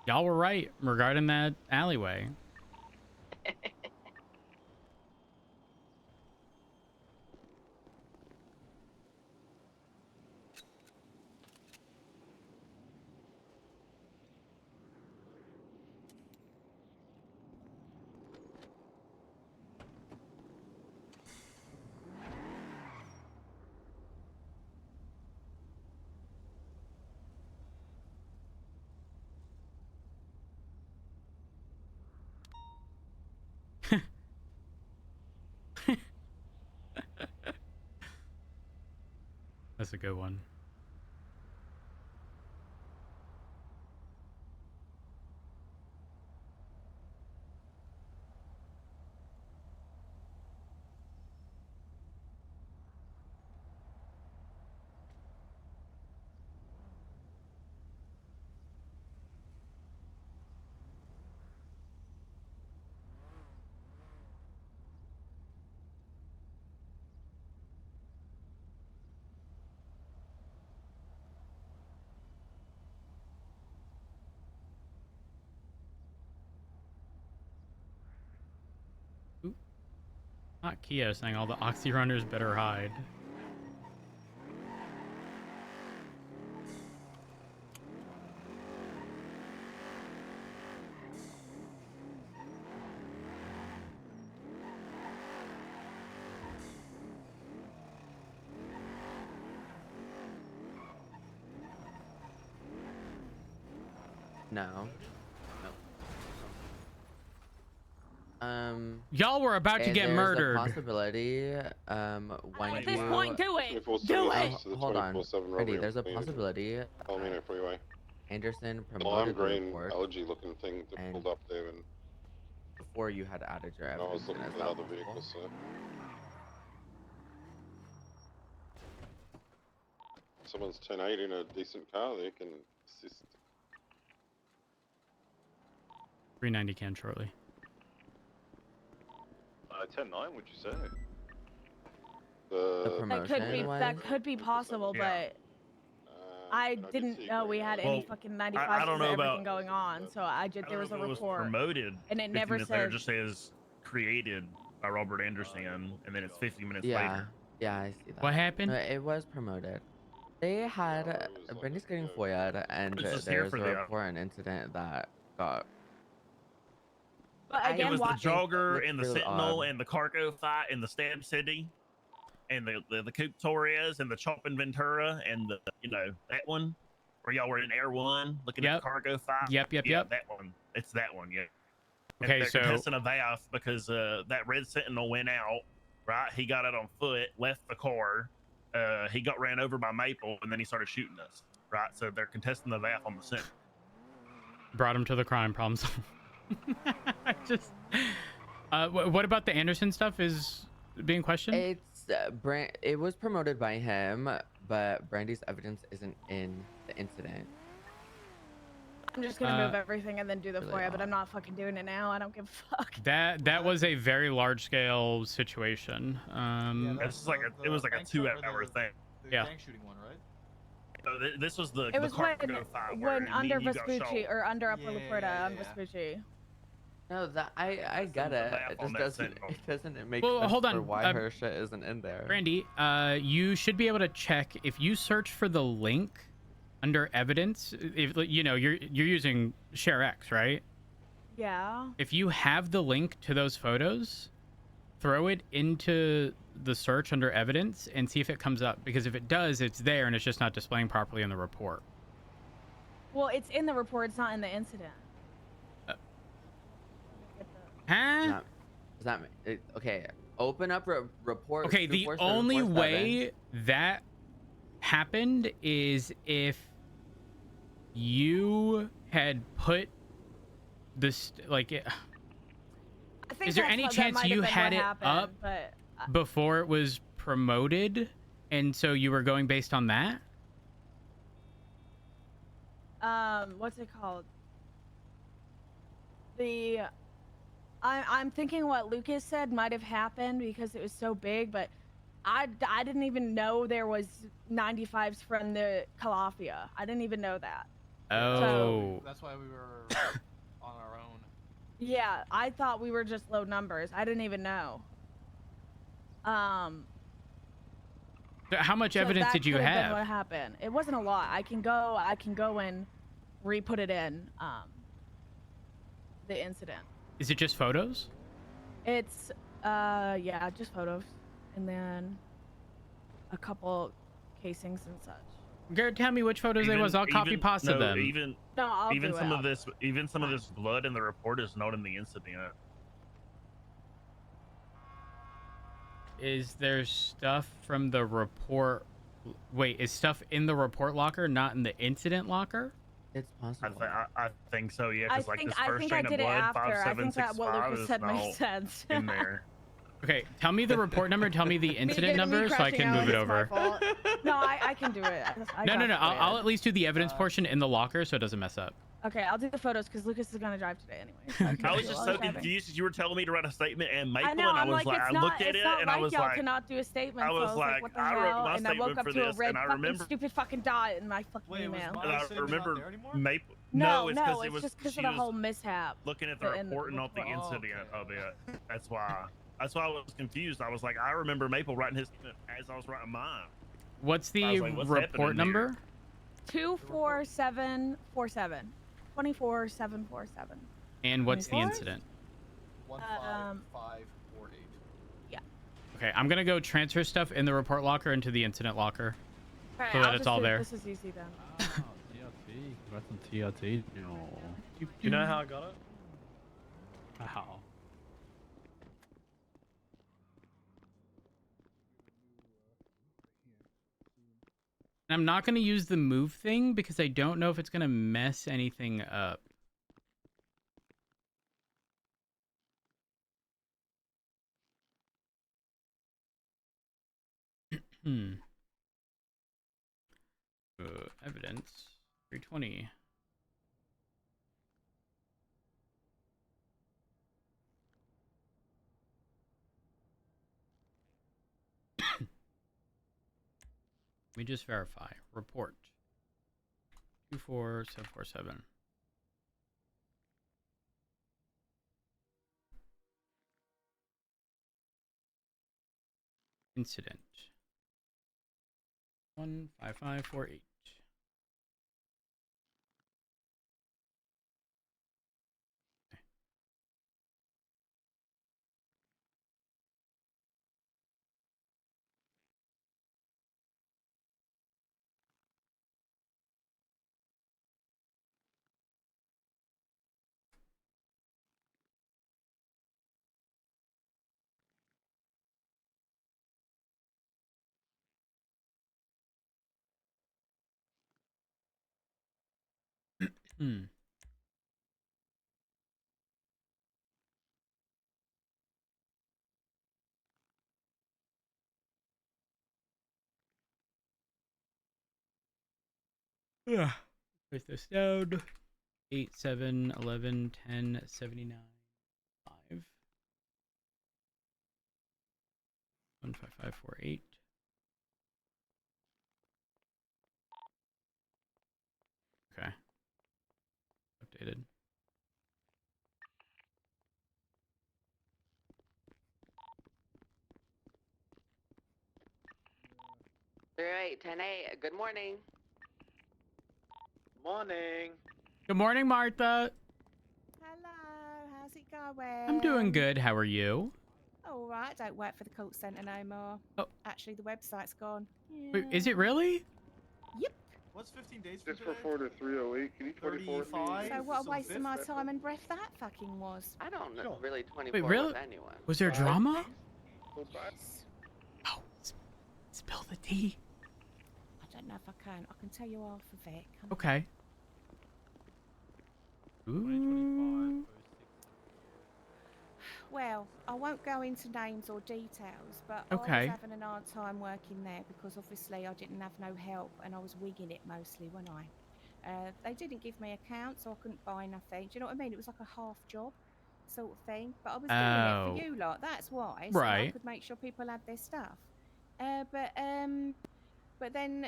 Speaker 3: Y'all were right regarding that alleyway. That's a good one. Not Kia saying all the Oxy runners better hide.
Speaker 12: No. No.
Speaker 3: Y'all were about to get
Speaker 12: there's
Speaker 3: murdered.
Speaker 12: a possibility, when
Speaker 8: At this
Speaker 12: you...
Speaker 8: point, do it.
Speaker 5: 24/7
Speaker 8: Do
Speaker 5: access
Speaker 8: it.
Speaker 5: to the
Speaker 12: Hold on.
Speaker 5: 24/7
Speaker 12: Freddy,
Speaker 5: robbery
Speaker 12: there's a
Speaker 5: and
Speaker 12: possibility
Speaker 5: Palomino Freeway.
Speaker 12: Anderson
Speaker 5: The lime
Speaker 12: promoted the
Speaker 5: green
Speaker 12: report
Speaker 5: algae-looking thing that
Speaker 12: and-
Speaker 5: pulled up there, and
Speaker 12: before you had added your
Speaker 5: I
Speaker 12: evidence.
Speaker 5: was looking
Speaker 12: in. Is
Speaker 5: for
Speaker 12: that
Speaker 5: another
Speaker 12: possible?
Speaker 5: vehicle, so. Someone's 1080 in a decent car, they can assist.
Speaker 3: 390 can shortly.
Speaker 4: 10-9, would you say?
Speaker 12: The
Speaker 5: The
Speaker 12: promotion was?
Speaker 13: That could be possible,
Speaker 10: Yeah.
Speaker 13: but I
Speaker 5: did
Speaker 13: didn't
Speaker 5: see
Speaker 13: know we
Speaker 5: green
Speaker 13: had
Speaker 5: algae.
Speaker 13: any
Speaker 10: Well,
Speaker 13: fucking
Speaker 10: I
Speaker 13: 95s
Speaker 10: don't
Speaker 13: or
Speaker 10: know
Speaker 13: everything
Speaker 10: about-
Speaker 13: going on, so
Speaker 10: I
Speaker 13: there
Speaker 10: don't
Speaker 13: was
Speaker 10: know
Speaker 13: a
Speaker 10: if it was
Speaker 13: report.
Speaker 10: promoted.
Speaker 13: and it
Speaker 10: 50
Speaker 13: never
Speaker 10: minutes later,
Speaker 13: said-
Speaker 10: just says created by Robert Anderson, and then it's 50 minutes
Speaker 12: Yeah.
Speaker 10: later.
Speaker 12: Yeah, I see that.
Speaker 3: What happened?
Speaker 12: It was promoted. They had...
Speaker 5: it was like
Speaker 12: Brandy's
Speaker 5: a
Speaker 12: getting
Speaker 5: joke.
Speaker 12: FOIA'd, and
Speaker 10: It's just here
Speaker 12: there's a
Speaker 10: for the-
Speaker 12: report, an incident that got...
Speaker 13: But
Speaker 12: I-
Speaker 13: again,
Speaker 10: It was
Speaker 13: why-
Speaker 10: the jogger
Speaker 12: looks
Speaker 10: and the
Speaker 12: really
Speaker 10: Sentinel
Speaker 12: odd.
Speaker 10: and the cargo fight and the Stab City and the Coupe Torres and the Chopping Ventura and the, you know, that one where y'all were in Air One looking at
Speaker 3: Yep.
Speaker 10: the cargo fight.
Speaker 3: Yep.
Speaker 10: Yeah, that one. It's that one, yeah. And
Speaker 3: Okay,
Speaker 10: they're
Speaker 3: so
Speaker 10: contesting a VAF because that red Sentinel went out, right? He got out on foot, left the car. He got ran over by Maple, and then he started shooting us, right? So they're contesting the VAF on the Sentinel.
Speaker 3: brought him to the crime problems. Just. What about the Anderson stuff is being questioned?
Speaker 12: It's... it was promoted by him, but Brandy's evidence isn't in the incident.
Speaker 13: I'm just gonna move everything and then do the
Speaker 12: really
Speaker 13: FOIA, but
Speaker 12: odd.
Speaker 13: I'm not fucking doing it now. I don't give a fuck.
Speaker 3: That was a very large scale situation.
Speaker 10: It's like it was like a 2-hour thing.
Speaker 3: Yeah.
Speaker 14: Gang shooting one, right?
Speaker 10: So this was the
Speaker 13: It was
Speaker 10: cargo fight where
Speaker 13: when
Speaker 10: me
Speaker 13: under
Speaker 10: and you got
Speaker 13: Vespucci
Speaker 10: shot.
Speaker 13: or under Upper
Speaker 14: Yeah,
Speaker 13: Laporta on
Speaker 14: yeah.
Speaker 13: Vespucci.
Speaker 12: No, that I get it.
Speaker 10: VAF
Speaker 12: It
Speaker 10: on
Speaker 12: just
Speaker 10: that
Speaker 12: doesn't.
Speaker 10: Sentinel.
Speaker 12: It doesn't make
Speaker 3: Well,
Speaker 12: sense
Speaker 3: hold on,
Speaker 12: for why her shit isn't in there.
Speaker 3: Brandy, you should be able to check if you search for the link under evidence. If you know you're using ShareX, right?
Speaker 13: Yeah.
Speaker 3: If you have the link to those photos, throw it into the search under evidence and see if it comes up. Because if it does, it's there and it's just not displaying properly in the report.
Speaker 13: Well, it's in the report. It's not in the incident.
Speaker 3: Huh?
Speaker 12: Does that okay? Open up report.
Speaker 3: Okay, the
Speaker 12: 24747.
Speaker 3: only way that happened is if you had put this
Speaker 13: I think
Speaker 3: is there
Speaker 13: that's
Speaker 3: any
Speaker 13: what- that
Speaker 3: chance
Speaker 13: might have
Speaker 3: you
Speaker 13: been
Speaker 3: had
Speaker 13: what
Speaker 3: it
Speaker 13: happened,
Speaker 3: up
Speaker 13: but
Speaker 3: before it was promoted, and so you were going based on that?
Speaker 13: what's it called? I'm thinking what Lucas said might have happened because it was so big, but I didn't even know there was 95s from the Calafia. I didn't even know that.
Speaker 3: Oh.
Speaker 14: That's why we were on our own.
Speaker 13: Yeah, I thought we were just low numbers. I didn't even know.
Speaker 3: So how much
Speaker 13: So
Speaker 3: evidence
Speaker 13: that
Speaker 3: did you
Speaker 13: could been
Speaker 3: have?
Speaker 13: What happened? It wasn't a lot. I can go and re-put it in the incident.
Speaker 3: Is it just photos?
Speaker 13: It's yeah, just photos, and then a couple casings and such.
Speaker 3: Garrett, tell me which photos there was. I'll copy pasta
Speaker 10: no,
Speaker 3: them.
Speaker 13: No, I'll
Speaker 10: even
Speaker 13: do
Speaker 10: some
Speaker 13: it.
Speaker 10: of this blood in the report is not in the incident.
Speaker 3: Is there stuff from the report? Wait, is stuff in the report locker, not in the incident locker?
Speaker 12: It's possible.
Speaker 10: I think so, yeah.
Speaker 13: I
Speaker 10: Because like
Speaker 13: think
Speaker 10: this
Speaker 13: I
Speaker 10: first
Speaker 13: think I
Speaker 10: chain of
Speaker 13: did it
Speaker 10: blood,
Speaker 13: after. I think that what
Speaker 10: 5765
Speaker 13: Lucas
Speaker 10: is
Speaker 13: said
Speaker 10: not
Speaker 13: makes sense.
Speaker 10: in there.
Speaker 3: Okay, tell me the report number. Tell me the incident number, so I can move it over.
Speaker 13: No, I can do it.
Speaker 3: No. I'll at least do the evidence portion in the locker, so it doesn't mess up.
Speaker 13: Okay, I'll do the photos because Lucas is gonna drive today anyway.
Speaker 10: I was just so confused as you were telling me to write a statement and Maple,
Speaker 13: I know.
Speaker 10: and I
Speaker 13: I'm
Speaker 10: was like,
Speaker 13: it's
Speaker 10: I
Speaker 13: not,
Speaker 10: looked at
Speaker 13: it's
Speaker 10: it
Speaker 13: not
Speaker 10: and
Speaker 13: like
Speaker 10: I was
Speaker 13: y'all
Speaker 10: like,
Speaker 13: cannot do a statement.
Speaker 10: I was
Speaker 13: so
Speaker 10: like,
Speaker 13: what the
Speaker 10: I wrote
Speaker 13: hell?
Speaker 10: my
Speaker 13: And I woke
Speaker 10: statement
Speaker 13: up
Speaker 10: for
Speaker 13: to a
Speaker 10: this,
Speaker 13: red
Speaker 10: and I
Speaker 13: fucking
Speaker 10: remember-
Speaker 13: stupid fucking dot in my fucking email.
Speaker 10: and I remember Maple.
Speaker 13: No,
Speaker 10: it's
Speaker 13: no,
Speaker 10: because
Speaker 13: it's
Speaker 10: it was
Speaker 13: just because
Speaker 10: she
Speaker 13: of the
Speaker 10: was
Speaker 13: whole mishap.
Speaker 10: looking at the
Speaker 13: in
Speaker 10: report and not the
Speaker 13: report.
Speaker 10: incident of it. That's why. That's why I was confused. I was like, I remember Maple writing his statement as I was writing mine.
Speaker 3: What's the
Speaker 10: I was like, what's happening
Speaker 3: report
Speaker 10: here?
Speaker 3: number?
Speaker 13: 24747. 24747.
Speaker 3: And what's the
Speaker 13: 24?
Speaker 3: incident?
Speaker 14: 15548.
Speaker 13: Yeah.
Speaker 3: Okay, I'm gonna go transfer stuff in the report locker into the incident locker,
Speaker 13: Alright,
Speaker 3: so
Speaker 13: I'll
Speaker 3: that it's
Speaker 13: just
Speaker 3: all
Speaker 13: do-
Speaker 3: there.
Speaker 13: This is easy then.
Speaker 10: TRT. Congrats on TRT. No.
Speaker 7: You know how I got it?
Speaker 10: How?
Speaker 3: And I'm not going to use the move thing because I don't know if it's going to mess anything up. Evidence 320. Let me just verify. Report 24747. Incident 15548. Yeah. Place this down. 8, 7, 11, 10, 79, 5. 15548. Okay. Updated.
Speaker 15: All right, 10-8. Good morning.
Speaker 4: Morning.
Speaker 3: Good morning, Martha.
Speaker 13: Hello, how's it going?
Speaker 3: I'm doing good. How are you?
Speaker 13: All right, I don't work for the call centre no more.
Speaker 3: Oh.
Speaker 13: Actually, the website's gone.
Speaker 3: Wait, is it really?
Speaker 13: Yep.
Speaker 14: What's 15 days
Speaker 11: Just
Speaker 14: from
Speaker 11: for
Speaker 14: today?
Speaker 11: 4 to 308. Can you 24 with me?
Speaker 14: 35.
Speaker 13: So what a
Speaker 14: So
Speaker 13: waste of my
Speaker 14: 5th?
Speaker 13: time and breath that fucking was.
Speaker 15: I don't know,
Speaker 14: Sure.
Speaker 15: really 24
Speaker 3: Wait, really?
Speaker 15: with anyone.
Speaker 3: Was there drama?
Speaker 13: Yes.
Speaker 3: Oh, spill the tea.
Speaker 13: I don't know if I can. I can tell you half of it. Come
Speaker 3: Okay. Ooh.
Speaker 13: Well, I won't go into names or details, but I
Speaker 3: Okay.
Speaker 13: was having an hard time working there because obviously I didn't have no help and I was wigging it mostly, wasn't I? They didn't give me accounts, so I couldn't buy nothing. Do you know what I mean? It was like a half job sort of thing. But I was doing it for you lot, that's why. So that I
Speaker 3: Right.
Speaker 13: could make sure people had their stuff. But then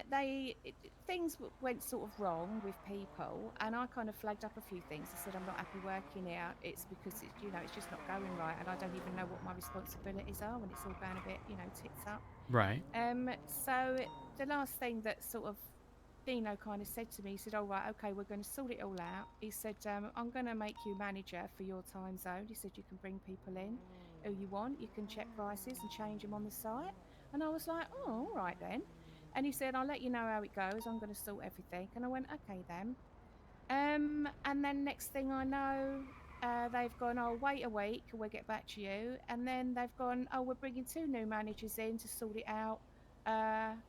Speaker 13: things went sort of wrong with people, and I kind of flagged up a few things. I said I'm not happy working here. It's because it's just not going right, and I don't even know what my responsibilities are when it's all going a bit tits up.
Speaker 3: Right.
Speaker 13: So the last thing that sort of Dino kind of said to me, he said, "All right, okay, we're going to sort it all out." He said, "I'm going to make you manager for your time zone." He said, "You can bring people in who you want. You can check prices and change them on the site." And I was like, "Oh, all right then." And he said, "I'll let you know how it goes. I'm going to sort everything." And I went, "Okay then." And then next thing I know, they've gone, "Oh, wait a week, we'll get back to you." And then they've gone, "Oh, we're bringing 2 new managers in to sort it out." And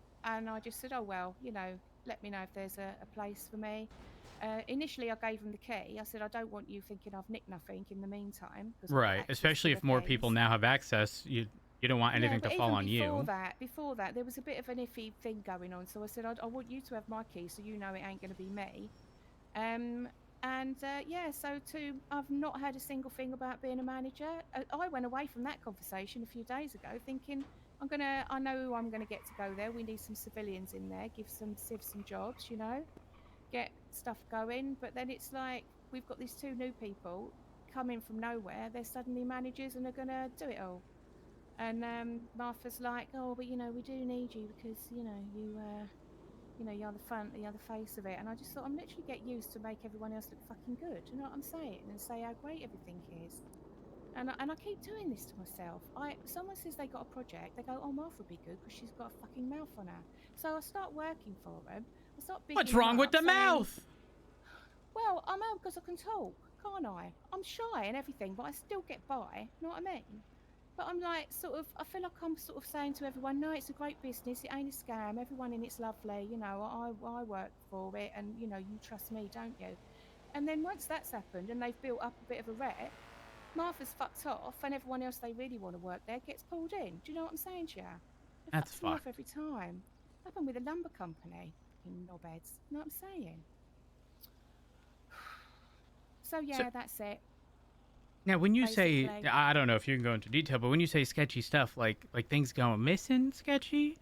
Speaker 13: I just said, "Oh, well, let me know if there's a place for me." Initially, I gave them the key. I said, "I don't want you thinking I've nicked nothing in the meantime."
Speaker 3: Right. Especially if more people now have access, you don't want anything to fall on you.
Speaker 13: Before that, there was a bit of an iffy thing going on. So I said, I want you to have my key so you know it ain't going to be me. I've not heard a single thing about being a manager. I went away from that conversation a few days ago thinking, I know I'm going to get to go there. We need some civilians in there, give some civs some jobs, get stuff going. But then it's like, we've got these 2 new people coming from nowhere. They're suddenly managers and are going to do it all. And Martha's like, "Oh, but we do need you because you're the front, you're the face of it." And I just thought, I'm literally get used to make everyone else look fucking good. You know what I'm saying? And say how great everything is. And I keep doing this to myself. Someone says they got a project, they go, "Oh, Martha would be good because she's got a fucking mouth on her." So I start working for them. I start bigging
Speaker 3: What's wrong
Speaker 13: them
Speaker 3: with
Speaker 13: up,
Speaker 3: the
Speaker 13: saying,
Speaker 3: mouth?
Speaker 13: Well, I'm out because I can talk, can't I? I'm shy and everything, but I still get by. You know what I mean? But I'm like, sort of, I feel like I'm sort of saying to everyone, no, it's a great business. It ain't a scam. Everyone in it's lovely. You know, I work for it, and you know, you trust me, don't you? And then once that's happened, and they've built up a bit of a rep, Martha's fucked off, and everyone else they really want to work there gets pulled in. Do you know what I'm saying to you? It
Speaker 3: That's
Speaker 13: fucks me off
Speaker 3: fucked.
Speaker 13: every time. Happened with a lumber company in knobheads. You know what I'm saying? So yeah, that's it.
Speaker 3: Now, when you say,
Speaker 13: Basically.
Speaker 3: I don't know if you can go into detail, but when you say sketchy stuff, like things going missing, sketchy.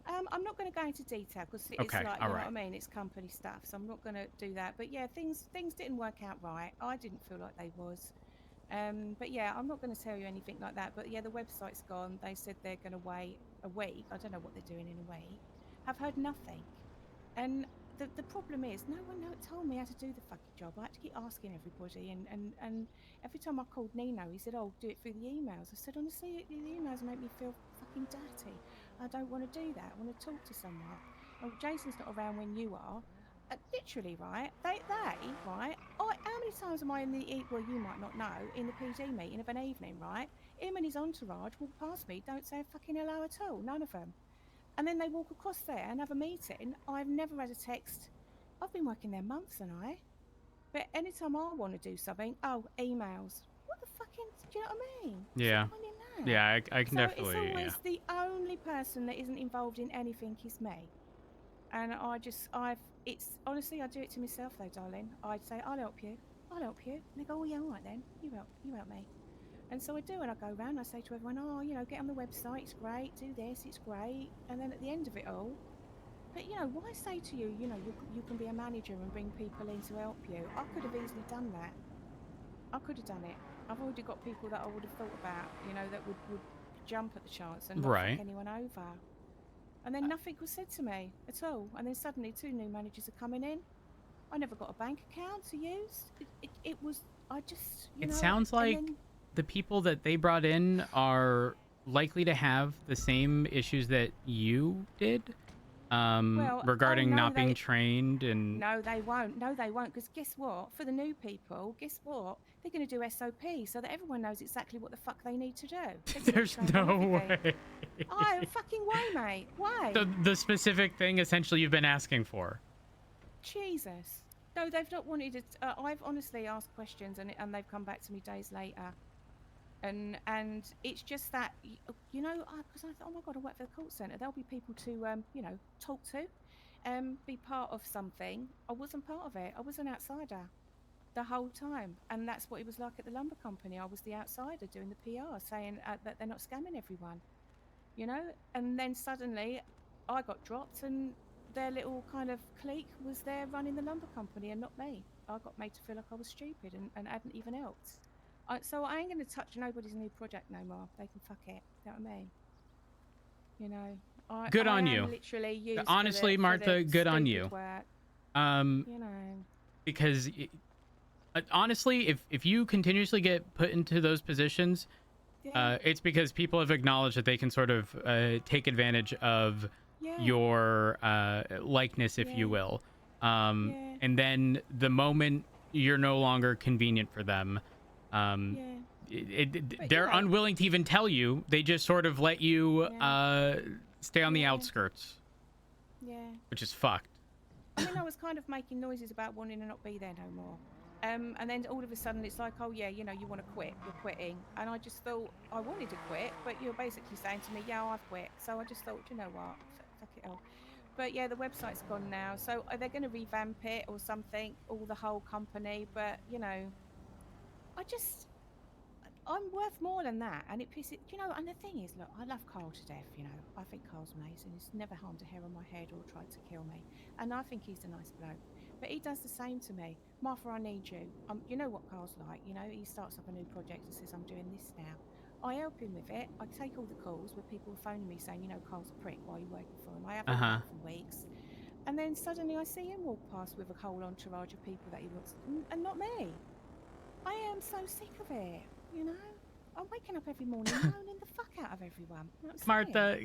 Speaker 13: I'm not going to go into detail because it's
Speaker 3: Okay,
Speaker 13: like, you
Speaker 3: all
Speaker 13: know
Speaker 3: right.
Speaker 13: what I mean? It's company stuff, so I'm not going to do that. But yeah, things didn't work out right. I didn't feel like they was. But yeah, I'm not going to tell you anything like that. But yeah, the website's gone. They said they're going to wait a week. I don't know what they're doing in a week. Have heard nothing. And the problem is, no one told me how to do the fucking job. I had to keep asking everybody. And every time I called Nino, he said, oh, do it through the emails. I said, honestly, the emails make me feel fucking dirty. I don't want to do that. I want to talk to someone. Oh, Jason's not around when you are. Literally, right? They right? How many times am I in the, well, you might not know, in the PD meeting of an evening, right? Him and his entourage walk past me, don't say a fucking hello at all, none of them. And then they walk across there and have a meeting. I've never had a text. I've been working there months, and but anytime I want to do something, oh, emails. What the fucking, do you know what I mean?
Speaker 3: Yeah.
Speaker 13: What's the point in that?
Speaker 3: Yeah, I can
Speaker 13: So
Speaker 3: definitely.
Speaker 13: it's always the only person that isn't involved in anything is me. And it's honestly, I do it to myself though, darling. I'd say, I'll help you. And they go, oh yeah, all right then. You help me. And so I do, and I go around, I say to everyone, oh, you know, get on the website, it's great, do this, it's great. And then at the end of it all, but you know, why say to you, you know, you can be a manager and bring people in to help you? I could have easily done that. I could have done it. I've already got people that I would have thought about, you know, that would jump at the chance and not fuck anyone over. And then nothing was said to me at all. And then suddenly 2 new managers are coming in. I never got a bank account to use. It was, I just, you know.
Speaker 3: It sounds like the people that they brought in are likely to have the same issues that you did, regarding not being trained and.
Speaker 13: No, they won't. No, they won't. Because guess what? For the new people, guess what? They're going to do SOP so that everyone knows exactly what the fuck they need to do.
Speaker 3: There's no way.
Speaker 13: Oh, fucking way, mate. Why?
Speaker 3: The specific thing essentially you've been asking for.
Speaker 13: Jesus. No, they've not wanted it. I've honestly asked questions and they've come back to me days later. And it's just that, you know, because I thought, oh my God, I work for the call centre. There'll be people to, you know, talk to, be part of something. I wasn't part of it. I was an outsider the whole time. And that's what it was like at the lumber company. I was the outsider doing the PR, saying that they're not scamming everyone, you know? And then suddenly I got dropped and their little kind of clique was there running the lumber company and not me. I got made to feel like I was stupid and hadn't even helped. So I ain't going to touch nobody's new project no more. They can fuck it. You know what I mean? You know.
Speaker 3: Good on
Speaker 13: I
Speaker 3: you.
Speaker 13: am literally used
Speaker 3: honestly,
Speaker 13: for
Speaker 3: Martha, good on you.
Speaker 13: Work.
Speaker 3: You
Speaker 13: know.
Speaker 3: Because honestly, if you continuously get put into those positions, it's because people have acknowledged that they can sort of take advantage of your likeness, if you will. And then the moment you're no longer convenient for them, they're unwilling to even tell you. They just sort of let you stay on the outskirts.
Speaker 13: Yeah.
Speaker 3: Which is fucked.
Speaker 13: I mean, I was kind of making noises about wanting to not be there no more. And then all of a sudden it's like, oh yeah, you know, you want to quit, you're quitting. And I just thought I wanted to quit, but you're basically saying to me, yeah, I've quit. So I just thought, you know what, fuck it all. But yeah, the website's gone now. So are they going to revamp it or something, or the whole company? But, you know, I'm worth more than that. And it pisses, you know, and the thing is, look, I love Carl to death, you know. I think Carl's amazing. He's never harmed a hair on my head or tried to kill me. And I think he's a nice bloke. But he does the same to me. Martha, I need you. You know what Carl's like, you know? He starts up a new project and says, I'm doing this now. I help him with it. I take all the calls where people are phoning me saying, you know, Carl's a prick, why are you working for him? I haven't worked for weeks. And then suddenly I see him walk past with a whole entourage of people that he wants, and not me. I am so sick of it, you know? I'm waking up every morning moaning the fuck out of everyone. You know
Speaker 3: Martha,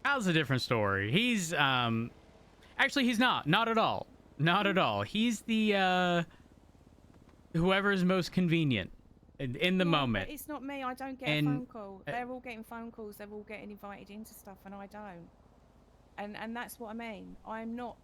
Speaker 3: Kyle's a different story. He's, actually, he's not at all. Not at all. He's the, whoever is most convenient. in the
Speaker 13: Well, but
Speaker 3: moment.
Speaker 13: it's not me. I don't get
Speaker 3: And,
Speaker 13: a phone call.
Speaker 3: uh,
Speaker 13: They're all getting phone calls. They're all getting invited into stuff, and I don't. And that's what I mean. I'm not